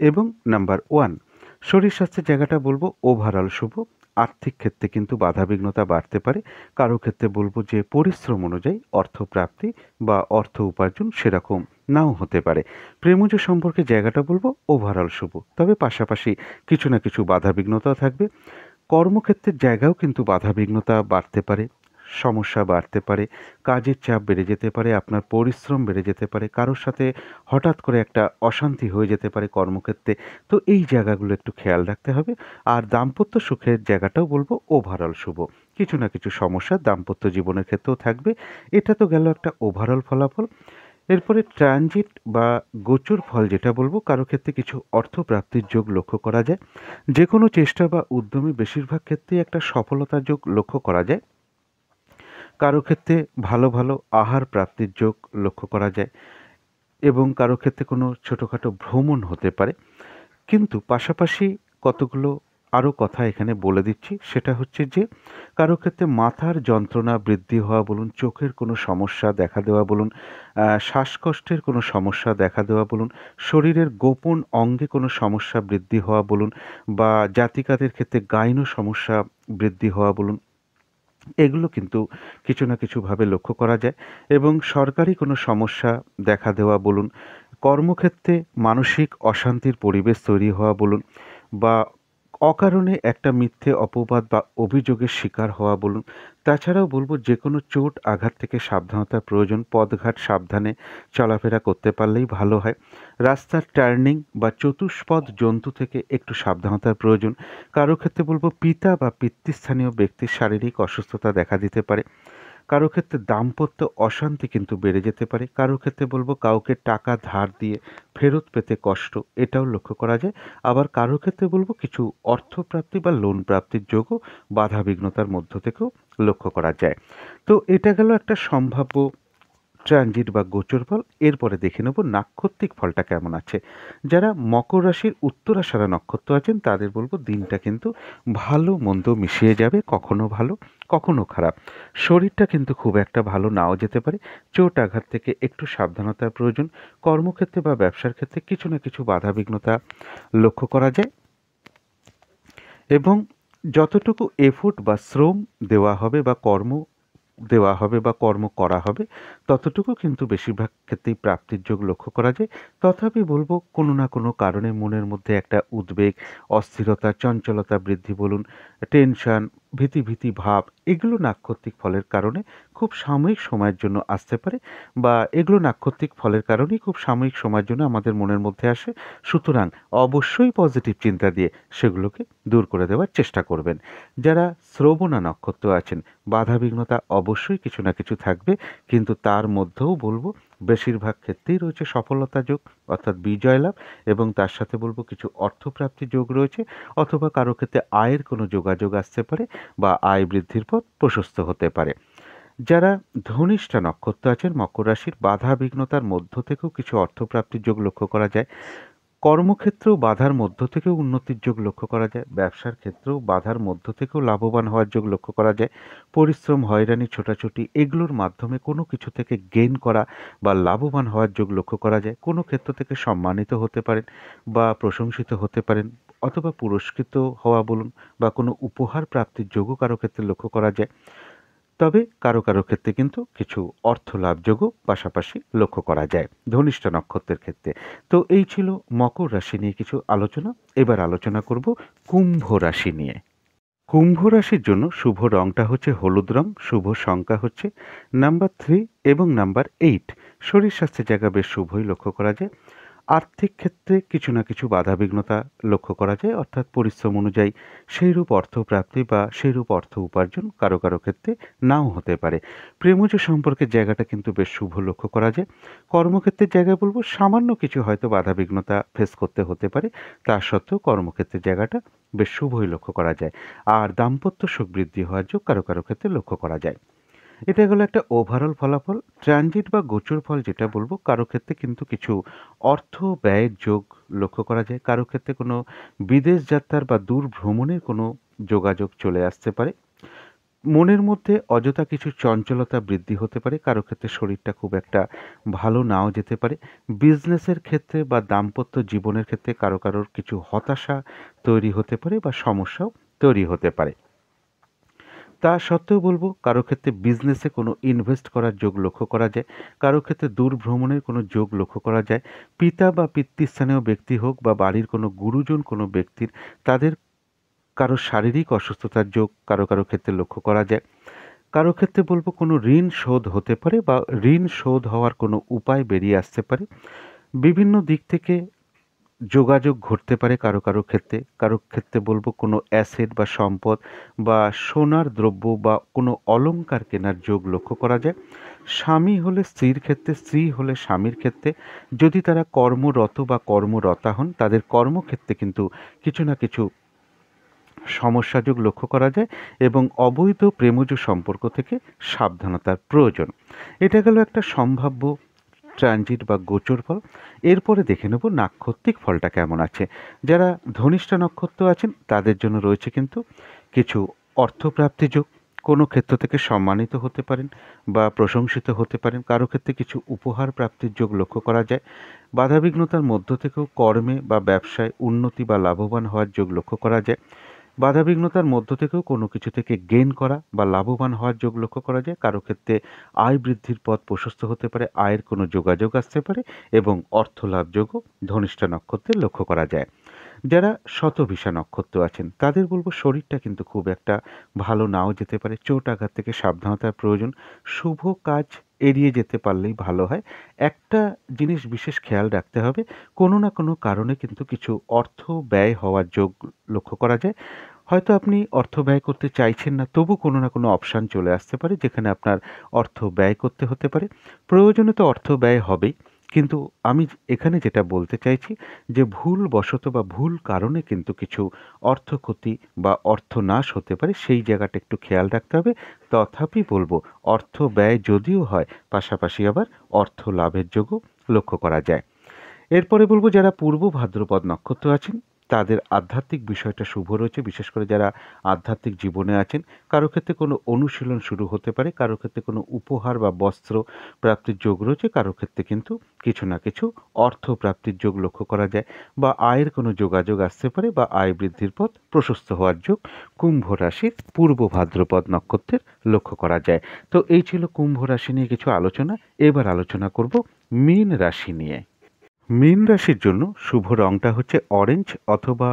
এবং নাম্বার 1। শরীর স্বাস্থ্যের জায়গাটা বলবো ওভারঅল শুভ। আর্থিক ক্ষেত্রে কিন্তু বাধাবিঘ্নতা বাড়তে পারে। কারো ক্ষেত্রে বলবো যে পরিশ্রম অনুযায়ী অর্থপ্রাপ্তি বা অর্থ উপার্জন সেরকম নাও হতে পারে। প্রেমজ সম্পর্কে জায়গাটা বলবো ওভারঅল শুভ, তবে পাশাপাশি কিছু না কিছু বাধাবিঘ্নতাও থাকবে। কর্মক্ষেত্রের জায়গাও কিন্তু বাধাবিঘ্নতা বাড়তে পারে, সমস্যা বাড়তে পারে, কাজের চাপ বেড়ে যেতে পারে, আপনার পরিশ্রম বেড়ে যেতে পারে, কারোর সাথে হঠাৎ করে একটা অশান্তি হয়ে যেতে পারে কর্মক্ষেত্রে। তো এই জায়গাগুলো একটু খেয়াল রাখতে হবে। আর দাম্পত্য সুখের জায়গাটাও বলবো ওভারঅল শুভ। কিছু না কিছু সমস্যা দাম্পত্য জীবনের ক্ষেত্রেও থাকবে। এটা তো গেল একটা ওভারঅল ফলাফল। এরপরে ট্রানজিট বা গোচর ফল যেটা বলবো কারো ক্ষেত্রে কিছু অর্থপ্রাপ্তির যোগ লক্ষ্য করা যায়। যে কোনো চেষ্টা বা উদ্যমে বেশিরভাগ ক্ষেত্রেই একটা সফলতার যোগ লক্ষ্য করা যায়। কারো ক্ষেত্রে ভালো আহার প্রাপ্তির যোগ লক্ষ্য করা যায় এবং কারো ক্ষেত্রে কোনো ছোটোখাটো ভ্রমণ হতে পারে। কিন্তু পাশাপাশি কতগুলো আরও কথা এখানে বলে দিচ্ছি, সেটা হচ্ছে যে কারো ক্ষেত্রে মাথার যন্ত্রণা বৃদ্ধি হওয়া বলুন, চোখের কোনো সমস্যা দেখা দেওয়া বলুন, শ্বাসকষ্টের কোনো সমস্যা দেখা দেওয়া বলুন, শরীরের গোপন অঙ্গে কোনো সমস্যা বৃদ্ধি হওয়া বলুন বা জাতিকাদের ক্ষেত্রে গাইনো সমস্যা বৃদ্ধি হওয়া বলুন, এগুলো কিন্তু কিছু না কিছুভাবে লক্ষ্য করা যায় এবং সরকারি কোনো সমস্যা দেখা দেওয়া বলুন, কর্মক্ষেত্রে মানসিক অশান্তির পরিবেশ তৈরি হওয়া বলুন বা অকারণে একটা মিথ্যে অপবাদ বা অভিযোগের শিকার হওয়া বলুন, তাছাড়াও বলব যে কোনো চোট আঘাত থেকে সাবধানতার প্রয়োজন। পথঘাট সাবধানে চলাফেরা করতে পারলেই ভালো হয়। রাস্তার টার্নিং বা চতুষ্পদ জন্তু থেকে একটু সাবধানতার প্রয়োজন। কারো ক্ষেত্রে বলব পিতা বা পিতৃস্থানীয় ব্যক্তির শারীরিক অসুস্থতা দেখা দিতে পারে। কারো ক্ষেত্রে দাম্পত্য অশান্তি কিন্তু বেড়ে যেতে পারে। কারো ক্ষেত্রে বলব কাউকে টাকা ধার দিয়ে ফেরত পেতে কষ্ট, এটাও লক্ষ্য করা যায়। আবার কারো ক্ষেত্রে বলব কিছু অর্থপ্রাপ্তি বা লোন প্রাপ্তির যোগও বাধাবিঘ্নতার মধ্য থেকেও লক্ষ্য করা যায়। তো এটা গেল একটা সম্ভাব্য ট্রানজিট বা গোচর ফল। এরপরে দেখে নেব নাক্ষত্রিক ফলটা কেমন আছে। যারা মকর রাশির উত্তরাষাঢ়া নক্ষত্র আছেন তাদের বলবো দিনটা কিন্তু ভালো মন্দ মিশিয়ে যাবে, কখনো ভালো কখনো খারাপ। শরীরটা কিন্তু খুব একটা ভালো নাও যেতে পারে। চোট আঘাত থেকে একটু সাবধানতার প্রয়োজন। কর্মক্ষেত্রে বা ব্যবসার ক্ষেত্রে কিছু না কিছু বাধাবিঘ্নতা লক্ষ্য করা যায় এবং যতটুকু এফোর্ট বা শ্রম দেওয়া হবে বা কর্ম করা হবে ততটুকু কিন্তু বেশিরভাগ ক্ষেত্রেই প্রাপ্তির যোগ লক্ষ্য করা যায়। তথাপি বলবো কোনো না কোনো কারণে মনের মধ্যে একটা উদ্বেগ, অস্থিরতা, চঞ্চলতা বৃদ্ধি বলুন, টেনশন, ভীতি ভাব, এগুলো নাক্ষত্রিক ফলের কারণে খুব সাময়িক সময়ের জন্য আসতে পারে বা এগুলো নাক্ষত্রিক ফলের কারণেই খুব সাময়িক সময়ের জন্য আমাদের মনের মধ্যে আসে। সুতরাং অবশ্যই পজিটিভ চিন্তা দিয়ে সেগুলোকে দূর করে দেওয়ার চেষ্টা করবেন। যারা শ্রবণা নক্ষত্র আছেন বাধাবিঘ্নতা অবশ্যই কিছু না কিছু থাকবে, কিন্তু তার মধ্যেও বলবো বেশিরভাগ ক্ষেত্রেই রয়েছে সফলতা যোগ অর্থাৎ বিজয় লাভ এবং তার সাথে বলবো কিছু অর্থপ্রাপ্তির যোগ রয়েছে, অথবা কারো ক্ষেত্রে আয়ের কোনো যোগাযোগ আসতে পারে বা আয় বৃদ্ধির পথ প্রশস্ত হতে পারে। যারা ধনিষ্ঠা নক্ষত্র আছেন মকর রাশির বাধাবিঘ্নতার মধ্য থেকেও কিছু অর্থপ্রাপ্তির যোগ লক্ষ্য করা যায়। কর্মক্ষেত্রেও বাধার মধ্য থেকেও উন্নতির যোগ লক্ষ্য করা যায়। ব্যবসার ক্ষেত্রেও বাধার মধ্য থেকেও লাভবান হওয়ার যোগ লক্ষ্য করা যায়। পরিশ্রম, হয়রানি, ছোটাছুটি এগুলোর মাধ্যমে কোনো কিছু থেকে গেইন করা বা লাভবান হওয়ার যোগ লক্ষ্য করা যায়। কোনো ক্ষেত্র থেকে সম্মানিত হতে পারেন বা প্রশংসিত হতে পারেন, অথবা পুরস্কৃত হওয়া বলুন বা কোনো উপহার প্রাপ্তির যোগও কারো ক্ষেত্রে লক্ষ্য করা যায়। তবে কারো ক্ষেত্রে কিন্তু কিছু অর্থ লাভযোগও পাশাপাশি লক্ষ্য করা যায় ধনিষ্ঠা নক্ষত্রের ক্ষেত্রে। তো এই ছিল মকর রাশি নিয়ে কিছু আলোচনা। এবার আলোচনা করব কুম্ভ রাশি নিয়ে। কুম্ভ রাশির জন্য শুভ রংটা হচ্ছে হলুদ রং, শুভ সংখ্যা হচ্ছে নাম্বার 3 এবং নাম্বার 8। শরীর স্বাস্থ্যের জায়গা বেশ শুভই লক্ষ্য করা যায়। আর্থিক ক্ষেত্রে কিছু না কিছু বাধাবিঘ্নতা লক্ষ্য করা যায়, অর্থাৎ পরিশ্রম অনুযায়ী সেইরূপ অর্থপ্রাপ্তি বা সেইরূপ অর্থ উপার্জন কারো ক্ষেত্রে নাও হতে পারে। প্রেমজ সম্পর্কের জায়গাটা কিন্তু বেশ শুভ লক্ষ্য করা যায়। কর্মক্ষেত্রের জায়গায় বলবো সামান্য কিছু হয়তো বাধাবিঘ্নতা ফেস করতে হতে পারে, তা সত্ত্বেও কর্মক্ষেত্রের জায়গাটা বেশ শুভই লক্ষ্য করা যায়। আর দাম্পত্য সুখ বৃদ্ধি হওয়ার যোগ কারো ক্ষেত্রে লক্ষ্য করা যায়। এটা হলো একটা ওভারঅল ফলাফল। ট্রানজিট বা গোচর ফল যেটা বলবো কারো ক্ষেত্রে কিন্তু কিছু অর্থ ব্যয়ের যোগ লক্ষ্য করা যায়। কারো ক্ষেত্রে কোনো বিদেশ যাত্রার বা দূর ভ্রমণের কোনো যোগাযোগ চলে আসতে পারে। মনের মধ্যে অযথা কিছু চঞ্চলতা বৃদ্ধি হতে পারে। কারো ক্ষেত্রে শরীরটা খুব একটা ভালো নাও যেতে পারে। বিজনেসের ক্ষেত্রে বা দাম্পত্য জীবনের ক্ষেত্রে কারোর কিছু হতাশা তৈরি হতে পারে বা সমস্যাও তৈরি হতে পারে। তা সত্ত্বেও বলব কারো ক্ষেত্রে বিজনেসে কোনো ইনভেস্ট করার যোগ লক্ষ্য করা যায়। কারো ক্ষেত্রে দূর ভ্রমণের কোনো যোগ লক্ষ্য করা যায়। পিতা বা পিতৃস্থানীয় ব্যক্তি হোক বা বাড়ির কোনো গুরুজন কোনো ব্যক্তির, তাদের কারো শারীরিক অসুস্থতার যোগ কারো ক্ষেত্রে লক্ষ্য করা যায়। কারো ক্ষেত্রে বলব কোনো ঋণ শোধ হতে পারে বা ঋণ শোধ হওয়ার কোনো উপায় বেরিয়ে আসতে পারে। বিভিন্ন দিক থেকে যোগাযোগ ঘটতে পারে কারো ক্ষেত্রে বলবো কোনো অ্যাসেট বা সম্পদ বা সোনার দ্রব্য বা কোনো অলংকার কেনার যোগ লক্ষ্য করা যায়। স্বামী হলে স্ত্রীর ক্ষেত্রে, স্ত্রী হলে স্বামীর ক্ষেত্রে, যদি তারা কর্মরত বা কর্মরতা হন তাদের কর্মক্ষেত্রে কিন্তু কিছু না কিছু সমস্যা যোগ লক্ষ্য করা যায় এবং অবৈধ প্রেমজ সম্পর্ক থেকে সাবধানতার প্রয়োজন। এটা গেল একটা সম্ভাব্য ট্রানজিট বা গোচর ফল। এরপরে দেখে নেব নাক্ষত্রিক ফলটা কেমন আছে। যারা ধনিষ্ঠা নক্ষত্র আছেন তাদের জন্য রয়েছে কিন্তু কিছু অর্থপ্রাপ্তি যোগ। কোনো ক্ষেত্র থেকে সম্মানিত হতে পারেন বা প্রশংসিত হতে পারেন। কারো ক্ষেত্রে কিছু উপহার প্রাপ্তির যোগ লক্ষ্য করা যায়। বাধাবিঘ্নতার মধ্য থেকেও কর্মে বা ব্যবসায় উন্নতি বা লাভবান হওয়ার যোগ লক্ষ্য করা যায়। বাধাবিঘ্নতার মধ্য থেকেও কোনো কিছু থেকে গেইন করা বা লাভবান হওয়ার যোগ লক্ষ্য করা যায়। কারো ক্ষেত্রে আয় বৃদ্ধির পথ প্রশস্ত হতে পারে, আয়ের কোনো যোগাযোগ আসতে পারে এবং অর্থ লাভ যোগও ধনিষ্ঠা নক্ষত্রে লক্ষ্য করা যায়। যারা শতভিষা নক্ষত্র আছেন তাদের বলবো শরীরটা কিন্তু খুব একটা ভালো নাও যেতে পারে, চোট আঘাত থেকে সাবধানতার প্রয়োজন, শুভ কাজ এড়িয়ে যেতে পারলেই ভালো হয়। একটা জিনিস বিশেষ খেয়াল রাখতে হবে, কোনো না কোনো কারণে কিন্তু কিছু অর্থ ব্যয় হওয়ার যোগ লক্ষ্য করা যায়। হয়তো আপনি অর্থ ব্যয় করতে চাইছেন না, তবু কোনো না কোনো অপশান চলে আসতে পারে যেখানে আপনার অর্থ ব্যয় করতে হতে পারে। প্রয়োজনে তো অর্থ ব্যয় হবেই, কিন্তু আমি এখানে যেটা বলতে চাইছি যে ভুলবশত বা ভুল কারণে কিন্তু কিছু অর্থ ক্ষতি বা অর্থনাশ হতে পারে, সেই জায়গাটা একটু খেয়াল রাখতে হবে। তথাপি বলবো অর্থ ব্যয় যদিও হয়, পাশাপাশি আবার অর্থ লাভের যোগও লক্ষ্য করা যায়। এরপরে বলবো যারা পূর্ব ভাদ্রপদ নক্ষত্র আছেন তাদের আধ্যাত্মিক বিষয়টা শুভ রয়েছে, বিশেষ করে যারা আধ্যাত্মিক জীবনে আছেন। কারো ক্ষেত্রে কোনো অনুশীলন শুরু হতে পারে, কারো ক্ষেত্রে কোনো উপহার বা বস্ত্র প্রাপ্তির যোগ রয়েছে, কারো ক্ষেত্রে কিন্তু কিছু না কিছু অর্থ প্রাপ্তির যোগ লক্ষ্য করা যায়, বা আয়ের কোনো যোগাযোগ আসতে পারে, বা আয় বৃদ্ধির পথ প্রশস্ত হওয়ার যোগ কুম্ভ রাশির পূর্ব ভাদ্রপদ নক্ষত্রের লক্ষ্য করা যায়। তো এই ছিল কুম্ভ রাশি নিয়ে কিছু আলোচনা। এবার আলোচনা করব মীন রাশি নিয়ে। মীন রাশির জন্য শুভ রংটা হচ্ছে অরেঞ্জ, অথবা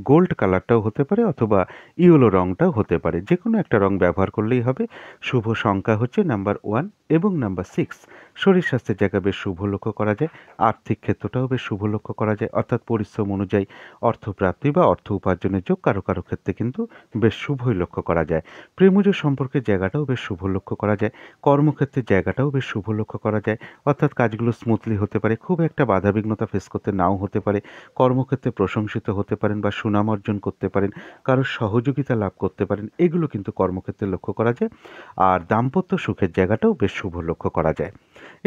গোল্ড কালারটাও হতে পারে, অথবা ইয়েলো রংটাও হতে পারে, যে কোনো একটা রং ব্যবহার করলেই হবে। শুভ সংখ্যা হচ্ছে নাম্বার 1 এবং নাম্বার 6। শরীর স্বাস্থ্যের জায়গা বেশ শুভ লক্ষ্য করা যায়, আর্থিক ক্ষেত্রটাও বেশ শুভ লক্ষ্য করা যায়, অর্থাৎ পরিশ্রম অনুযায়ী অর্থপ্রাপ্তি বা অর্থ উপার্জনের যোগ কারো কারো ক্ষেত্রে কিন্তু বেশ শুভই লক্ষ্য করা যায়। প্রেমজ সম্পর্কের জায়গাটাও বেশ শুভ লক্ষ্য করা যায়, কর্মক্ষেত্রের জায়গাটাও বেশ শুভ লক্ষ্য করা যায়, অর্থাৎ কাজগুলো স্মুথলি হতে পারে, খুব একটা বাধাবিঘ্নতা ফেস করতে নাও হতে পারে, কর্মক্ষেত্রে প্রশংসিত হতে পারেন বা সুনাম অর্জন করতে পারেন, কারোর সহযোগিতা লাভ করতে পারেন, এগুলো কিন্তু কর্মক্ষেত্রে লক্ষ্য করা যায়। আর দাম্পত্য সুখের জায়গাটাও বেশ শুভ লক্ষ্য করা যায়।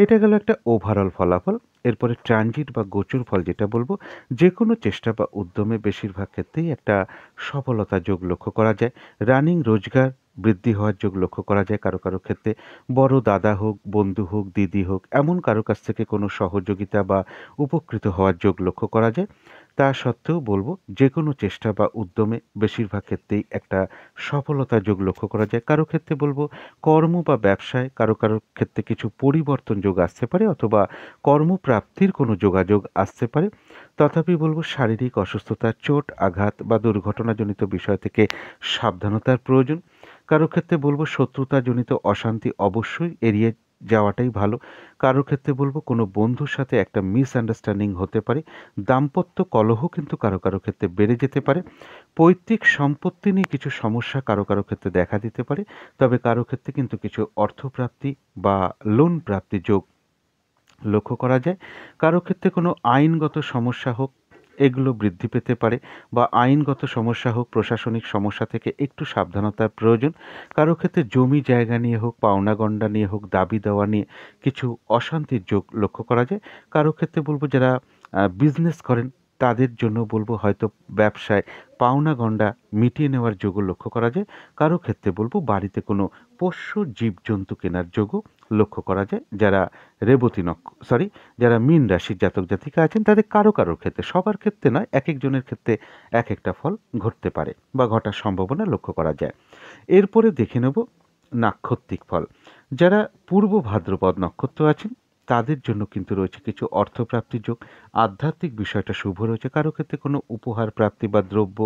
এটা গেল একটা ওভারঅল ফলাফল। এরপরে ট্রানজিট বা গোচর ফল যেটা বলবো, যে কোনো চেষ্টা বা উদ্যমে বেশিরভাগ ক্ষেত্রেই একটা সফলতা যোগ লক্ষ্য করা যায়। রানিং রোজগার বৃদ্ধি হওয়ার যোগ লক্ষ্য করা যায় কারো কারো ক্ষেত্রে। বড় দাদা হোক, বন্ধু হোক, দিদি হোক, এমন কারো কাছ থেকে কোনো সহযোগিতা বা উপকৃত হওয়ার যোগ লক্ষ্য করা যায়। তা সত্ত্বেও বলবো যে কোনো চেষ্টা বা উদ্যমে বেশিরভাগ ক্ষেত্রেই একটা সফলতা যোগ লক্ষ্য করা যায়। কারো ক্ষেত্রে বলবো কর্ম বা ব্যবসায় কারো কারো ক্ষেত্রে কিছু পরিবর্তন যোগ আসতে পারে, অথবা কর্মপ্রাপ্তির কোনো যোগাযোগ আসতে পারে। তথাপি বলবো শারীরিক অসুস্থতা, চোট আঘাত বা দুর্ঘটনাজনিত বিষয় থেকে সাবধানতার প্রয়োজন। কারো ক্ষেত্রে বলবো শত্রুতাজনিত অশান্তি অবশ্যই এড়িয়ে যাওয়াটাই ভালো। কারো ক্ষেত্রে বলবো কোনো বন্ধুর সাথে একটা মিসআন্ডারস্ট্যান্ডিং হতে পারে। দাম্পত্য কলহ কিন্তু কারো কারো ক্ষেত্রে বেড়ে যেতে পারে। পৈতৃক সম্পত্তি নিয়ে কিছু সমস্যা কারো কারো ক্ষেত্রে দেখা দিতে পারে। তবে কারো ক্ষেত্রে কিন্তু কিছু অর্থপ্রাপ্তি বা লোন প্রাপ্তি যোগ লক্ষ্য করা যায়। কারো ক্ষেত্রে কোনো আইনগত সমস্যা হোক, এগুলো বৃদ্ধি পেতে পারে, বা আইনগত সমস্যা হোক, প্রশাসনিক সমস্যা থেকে একটু সাবধানতার প্রয়োজন। কারো ক্ষেত্রে জমি জায়গা নিয়ে হোক, পাওনাগণ্ডা নিয়ে হোক, দাবি দেওয়া নিয়ে কিছু অশান্তির যোগ লক্ষ্য করা যায়। কারো ক্ষেত্রে বলবো যারা বিজনেস করেন তাদের জন্য বলবো হয়তো ব্যবসায় পাওনাগণ্ডা মিটিয়ে নেওয়ার যোগও লক্ষ্য করা যায়। কারো ক্ষেত্রে বলবো বাড়িতে কোনো পোষ্য জীবজন্তু কেনার যোগও লক্ষ্য করা যায়। যারা যারা মীন রাশির জাতক জাতিকা আছেন তাদের কারো কারোর ক্ষেত্রে, সবার ক্ষেত্রে নয়, এক একজনের ক্ষেত্রে এক একটা ফল ঘটতে পারে বা ঘটার সম্ভাবনা লক্ষ্য করা যায়। এরপরে দেখে নেব নাক্ষত্রিক ফল। যারা পূর্ব ভাদ্রপদ নক্ষত্র আছেন তাদের জন্য কিন্তু রয়েছে কিছু অর্থপ্রাপ্তির যোগ, আধ্যাত্মিক বিষয়টা শুভ রয়েছে, কারো ক্ষেত্রে কোনো উপহার প্রাপ্তি বা দ্রব্য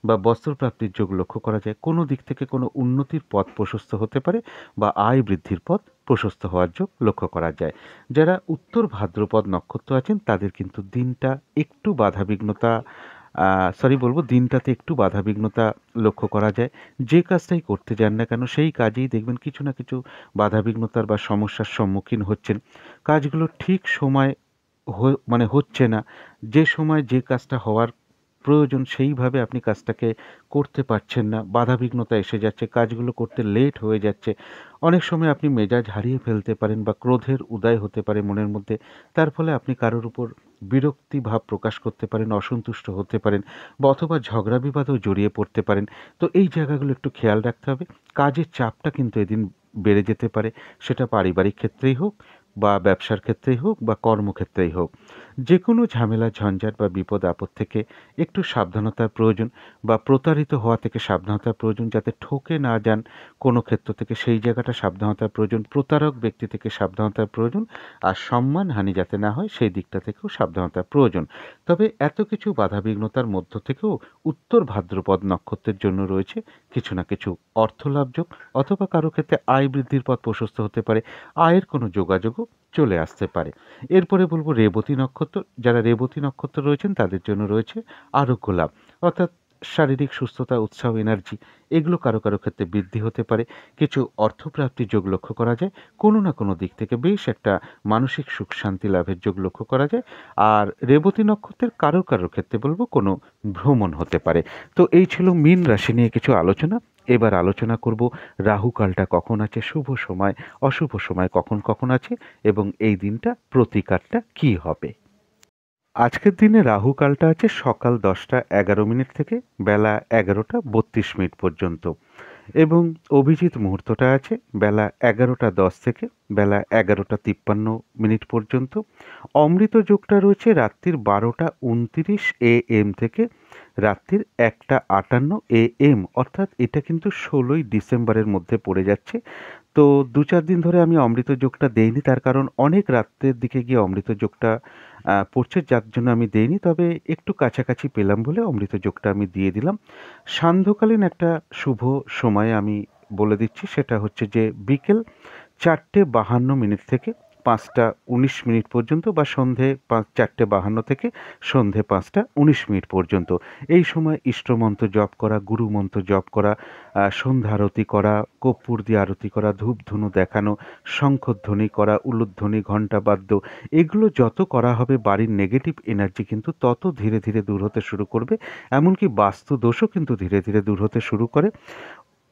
বা বস্ত্র প্রাপ্তির যোগ লক্ষ্য করা যায়। কোনো দিক থেকে কোনো উন্নতির পথ প্রশস্ত হতে পারে, বা আয় বৃদ্ধির পথ প্রশস্ত হওয়ার যোগ লক্ষ্য করা যায়। যারা উত্তর ভাদ্রপদ নক্ষত্র আছেন তাদের কিন্তু দিনটা একটু বাধাবিঘ্নতা দিনটাতে একটু বাধাবিঘ্নতা লক্ষ্য করা যায়। যে কাজটাই করতে যান না কেন সেই কাজেই দেখবেন কিছু না কিছু বাধাবিঘ্নতার বা সমস্যার সম্মুখীন হচ্ছেন। কাজগুলো ঠিক সময় হচ্ছে না। যে সময় যে কাজটা হওয়ার প্রয়োজন সেইভাবে আপনি কাজটাকে করতে পারছেন না, বাধাবিঘ্নতা এসে যাচ্ছে, কাজগুলো করতে লেট হয়ে যাচ্ছে। অনেক সময় আপনি মেজাজ হারিয়ে ফেলতে পারেন বা ক্রোধের উদয় হতে পারে মনের মধ্যে। তার ফলে আপনি কারোর উপর বিরক্তি ভাব প্রকাশ করতে পারেন, অসন্তুষ্ট হতে পারেন, বা অথবা ঝগড়া বিবাদেও জড়িয়ে পড়তে পারেন। তো এই জায়গাগুলো একটু খেয়াল রাখতে হবে। কাজের চাপটা কিন্তু এদিন বেড়ে যেতে পারে, সেটা পারিবারিক ক্ষেত্রেই হোক, বা ব্যবসার ক্ষেত্রেই হোক, বা কর্মক্ষেত্রেই হোক। যে কোনো ঝামেলা ঝঞ্ঝাট বা বিপদ আপদ থেকে একটু সাবধানতার প্রয়োজন, বা প্রতারিত হওয়া থেকে সাবধানতার প্রয়োজন, যাতে ঠকে না যান কোনো ক্ষেত্র থেকে সেই জায়গাটা সাবধানতার প্রয়োজন, প্রতারক ব্যক্তি থেকে সাবধানতার প্রয়োজন, আর সম্মানহানি যাতে না হয় সেই দিকটা থেকেও সাবধানতার প্রয়োজন। তবে এত কিছু বাধাবিঘ্নতার মধ্য থেকেও উত্তর ভাদ্রপদ নক্ষত্রের জন্য রয়েছে কিছু না কিছু অর্থলাভযোগ, অথবা কারো ক্ষেত্রে আয় বৃদ্ধির পথ প্রশস্ত হতে পারে, আয়ের কোনো যোগাযোগও চলে আসতে পারে। এরপরে বলবো রেবতী নক্ষত্র। যারা রেবতী নক্ষত্র রয়েছেন তাদের জন্য রয়েছে আরোগ্য লাভ, অর্থাৎ শারীরিক সুস্থতা, উৎসাহ, এনার্জি এগুলো কারো কারো ক্ষেত্রে বৃদ্ধি হতে পারে। কিছু অর্থপ্রাপ্তির যোগ লক্ষ্য করা যায়, কোনো না কোনো দিক থেকে বেশ একটা মানসিক সুখ শান্তি লাভের যোগ লক্ষ্য করা যায়। আর রেবতী নক্ষত্রের কারো কারো ক্ষেত্রে বলবো কোনো ভ্রমণ হতে পারে। তো এই ছিল মীন রাশি নিয়ে কিছু আলোচনা। এবার আলোচনা করব রাহুকালটা কখন আছে, শুভ সময় অশুভ সময় কখন কখন আছে, এবং এই দিনটা প্রতিকারটা কি হবে। আজকের দিনে রাহুকালটা আছে সকাল 10টা 11 মিনিট থেকে বেলা 11টা 32 মিনিট পর্যন্ত, এবং অভিজিৎ মুহূর্তটা আছে বেলা 11টা 10 থেকে বেলা 11টা 53 মিনিট পর্যন্ত। অমৃত যোগটা রয়েছে রাত্রির 12টা 29 AM থেকে রাত্রির 1টা 58 AM, অর্থাৎ এটা কিন্তু 16ই ডিসেম্বরের মধ্যে পড়ে যাচ্ছে। তো 2-4 দিন ধরে আমি অমৃত যোগটা দেইনি, তার কারণ অনেক রাত্রের দিকে গিয়ে অমৃত যোগটা পড়ছে, যার জন্য আমি দেইনি। তবে একটু কাছাকাছি পেলাম বলে অমৃত যোগটা আমি দিয়ে দিলাম। সান্ধ্যকালীন একটা শুভ সময় আমি বলে দিচ্ছি, সেটা হচ্ছে যে বিকেল 4টে 52 মিনিট থেকে 5টা 19 মিনিট পর্যন্ত, বা সন্ধে 4টে 52 থেকে সন্ধে 5টা 19 মিনিট পর্যন্ত। এই সময় ইষ্টমন্ত্র জপ করা, গুরুমন্ত্র জপ করা, সন্ধ্যা আরতি করা, কর্পূর দিয়ে আরতি করা, ধূপধুনো দেখানো, শঙ্খধ্বনি করা, উলুধ্বনি, ঘণ্টাবাদ্য, এগুলো যত করা হবে বাড়ির নেগেটিভ এনার্জি কিন্তু তত ধীরে ধীরে দূর হতে শুরু করবে। এমনকি বাস্তু দোষও কিন্তু ধীরে ধীরে দূর হতে শুরু করে।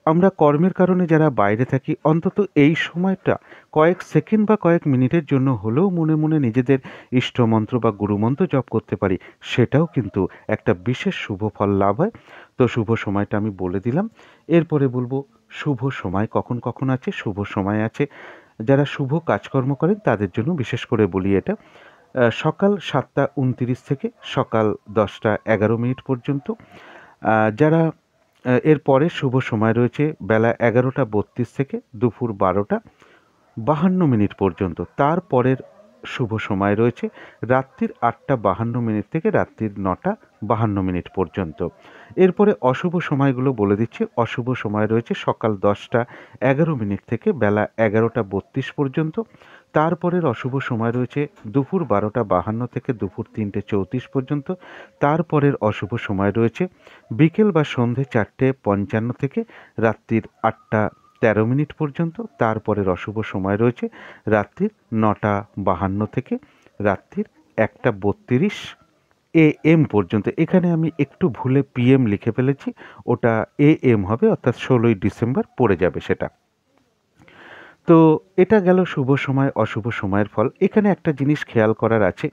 আমরা কর্মের কারণে যারা বাইরে থাকি, অন্তত এই সময়টা কয়েক সেকেন্ড বা কয়েক মিনিটের জন্য হলেও মনে মনে নিজেদের ইষ্টমন্ত্র বা গুরুমন্ত্র জপ করতে পারি, সেটাও কিন্তু একটা বিশেষ শুভ ফল লাভ হয়। তো শুভ সময়টা আমি বলে দিলাম। এরপরে বলবো শুভ সময় কখন কখন আছে। শুভ সময় আছে যারা শুভ কাজকর্ম করেন তাদের জন্য বিশেষ করে বলি এটা, সকাল 7টা 29 থেকে সকাল 10টা 11 মিনিট পর্যন্ত। যারা এর পরে শুভ সময় রয়েছে বেলা 11টা 32 থেকে দুপুর 12টা 52 মিনিট পর্যন্ত। তারপরের শুভ সময় রয়েছে রাত্রির 8টা 52 মিনিট থেকে রাত্রির 9টা 52 মিনিট পর্যন্ত। এরপরে অশুভ সময়গুলো বলে দিচ্ছি। অশুভ সময় রয়েছে সকাল 10টা 11 মিনিট থেকে বেলা 11টা 32 পর্যন্ত। তারপরের অশুভ সময় রয়েছে দুপুর 12টা 52 থেকে দুপুর 3টে 34 পর্যন্ত। তারপরের অশুভ সময় রয়েছে বিকেল বা সন্ধে 4টে 55 থেকে রাত্রির 8টা 13 মিনিট পর্যন্ত। তারপরের অশুভ সময় রয়েছে রাত্রির 9টা 52 থেকে রাত্রির 1টা 32 AM পর্যন্ত। এখানে আমি একটু ভুলে PM লিখে ফেলেছি, ওটা AM হবে, অর্থাৎ 16ই ডিসেম্বর পড়ে যাবে সেটা। তো এটা গেল শুভ সময় অশুভ সময়ের ফল। এখানে একটা জিনিস খেয়াল করার আছে।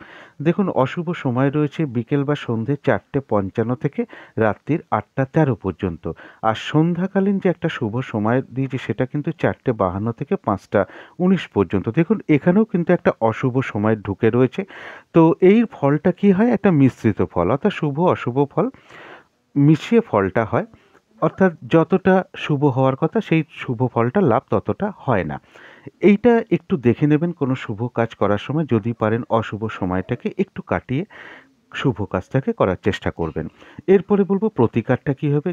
দেখুন, অশুভ সময় রয়েছে বিকেল বা সন্ধে 4টে 55 থেকে রাত্রির 8টা 13 পর্যন্ত। আর সন্ধ্যাকালীন যে একটা শুভ সময় দিয়েছি সেটা কিন্তু 4টে 52 থেকে 5টা 19 পর্যন্ত। দেখুন, এখানেও কিন্তু একটা অশুভ সময় ঢুকে রয়েছে। তো এই ফলটা কি হয়, একটা মিশ্রিত ফল, অর্থাৎ শুভ অশুভ ফল মিশিয়ে ফলটা হয়। অর্থাৎ যতটা শুভ হওয়ার কথা সেই শুভ ফলটা লাভ ততটা হয় না। এইটা একটু দেখে নেবেন কোনো শুভ কাজ করার সময়, যদি পারেন অশুভ সময়টাকে একটু কাটিয়ে শুভ কাজটাকে করার চেষ্টা করবেন। এরপরে বলবো প্রতিকারটা কী হবে।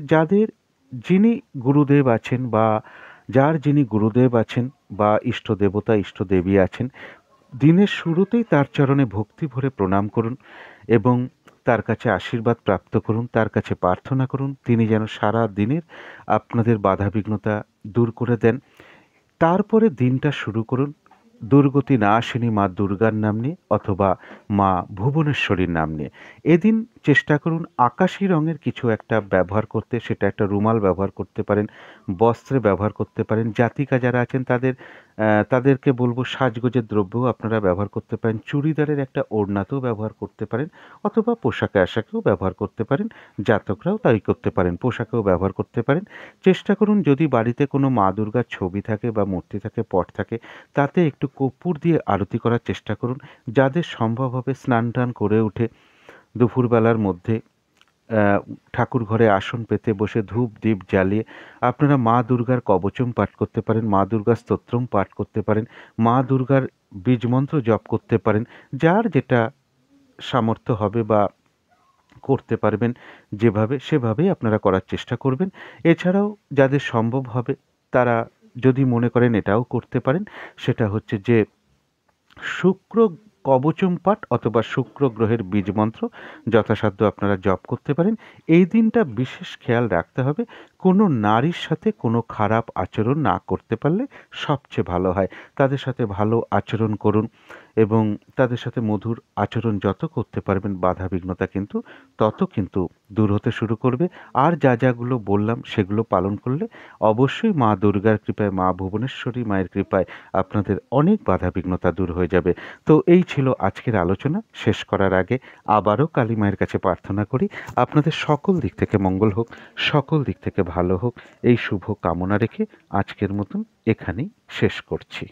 যিনি গুরুদেব আছেন, বা যিনি গুরুদেব আছেন বা ইষ্ট দেবতা ইষ্ট দেবী আছেন, দিনের শুরুতেই তার চরণে ভক্তি ভরে প্রণাম করুন এবং তার কাছে আশীর্বাদ প্রাপ্ত করুন, তার কাছে প্রার্থনা করুন তিনি যেন সারা দিনের আপনাদের বাধাবিঘ্নতা দূর করে দেন। তারপরে দিনটা শুরু করুন দুর্গতি নাশিনী মা দুর্গার নাম নিয়ে, অথবা মা ভুবনেশ্বরীর নাম নিয়ে। এদিন চেষ্টা করুন আকাশি রঙের কিছু একটা ব্যবহার করতে, সেটা একটা রুমাল ব্যবহার করতে পারেন, বস্ত্রে ব্যবহার করতে পারেন। জাতিকা যারা আছেন তাদেরকে বলব সাজগোজের দ্রব্যও আপনারা ব্যবহার করতে পারেন। চুড়িদারের একটা ওড়নাতেও ব্যবহার করতে পারেন, অথবা পোশাকে আশাকেও ব্যবহার করতে পারেন। জাতকরাও তাই করতে পারেন, পোশাকেও ব্যবহার করতে পারেন। চেষ্টা করুন যদি বাড়িতে কোনো মা দুর্গার ছবি থাকে বা মূর্তি থাকে, পট থাকে, তাতে একটু কর্পূর দিয়ে আরতি করার চেষ্টা করুন। যাদের সম্ভব হবে স্নান টান করে উঠে দুপুরবেলার মধ্যে ঠাকুর ঘরে আসন পেতে বসে ধূপ দীপ জ্বালিয়ে আপনারা মা দুর্গার কবচম পাঠ করতে পারেন, মা দুর্গার স্তোত্রম পাঠ করতে পারেন, মা দুর্গার বীজমন্ত্র জপ করতে পারেন। যার যেটা সামর্থ্য হবে বা করতে পারবেন যেভাবে, সেভাবেই আপনারা করার চেষ্টা করবেন। এছাড়াও যাদের সম্ভব হবে তারা যদি মনে করেন এটাও করতে পারেন, সেটা হচ্ছে যে শুক্র কবচম পাঠ অথবা শুক্র গ্রহের বীজমন্ত্র যথাসাধ্য আপনারা জপ করতে পারেন। এই দিনটা বিশেষ খেয়াল রাখতে হবে কোনো নারীর সাথে কোনো খারাপ আচরণ না করতে পারলে সবচেয়ে ভালো হয়। তাদের সাথে ভালো আচরণ করুন এবং তাদের সাথে মধুর আচরণ যত করতে পারবেন বাধা বিঘ্নতা কিন্তু তত কিন্তু দূর হতে শুরু করবে। আর যাগুলো বললাম সেগুলো পালন করলে অবশ্যই মা দুর্গার কৃপায়, মা ভুবনেশ্বরী মায়ের কৃপায় আপনাদের অনেক বাধা বিঘ্নতা দূর হয়ে যাবে। তো এই ছিল আজকের আলোচনা। শেষ করার আগে আবারও কালী মায়ের কাছে প্রার্থনা করি আপনাদের সকল দিক থেকে মঙ্গল হোক, সকল দিক থেকে ভালো হোক, এই শুভ কামনা রেখে আজকের মতন এখানেই শেষ করছি।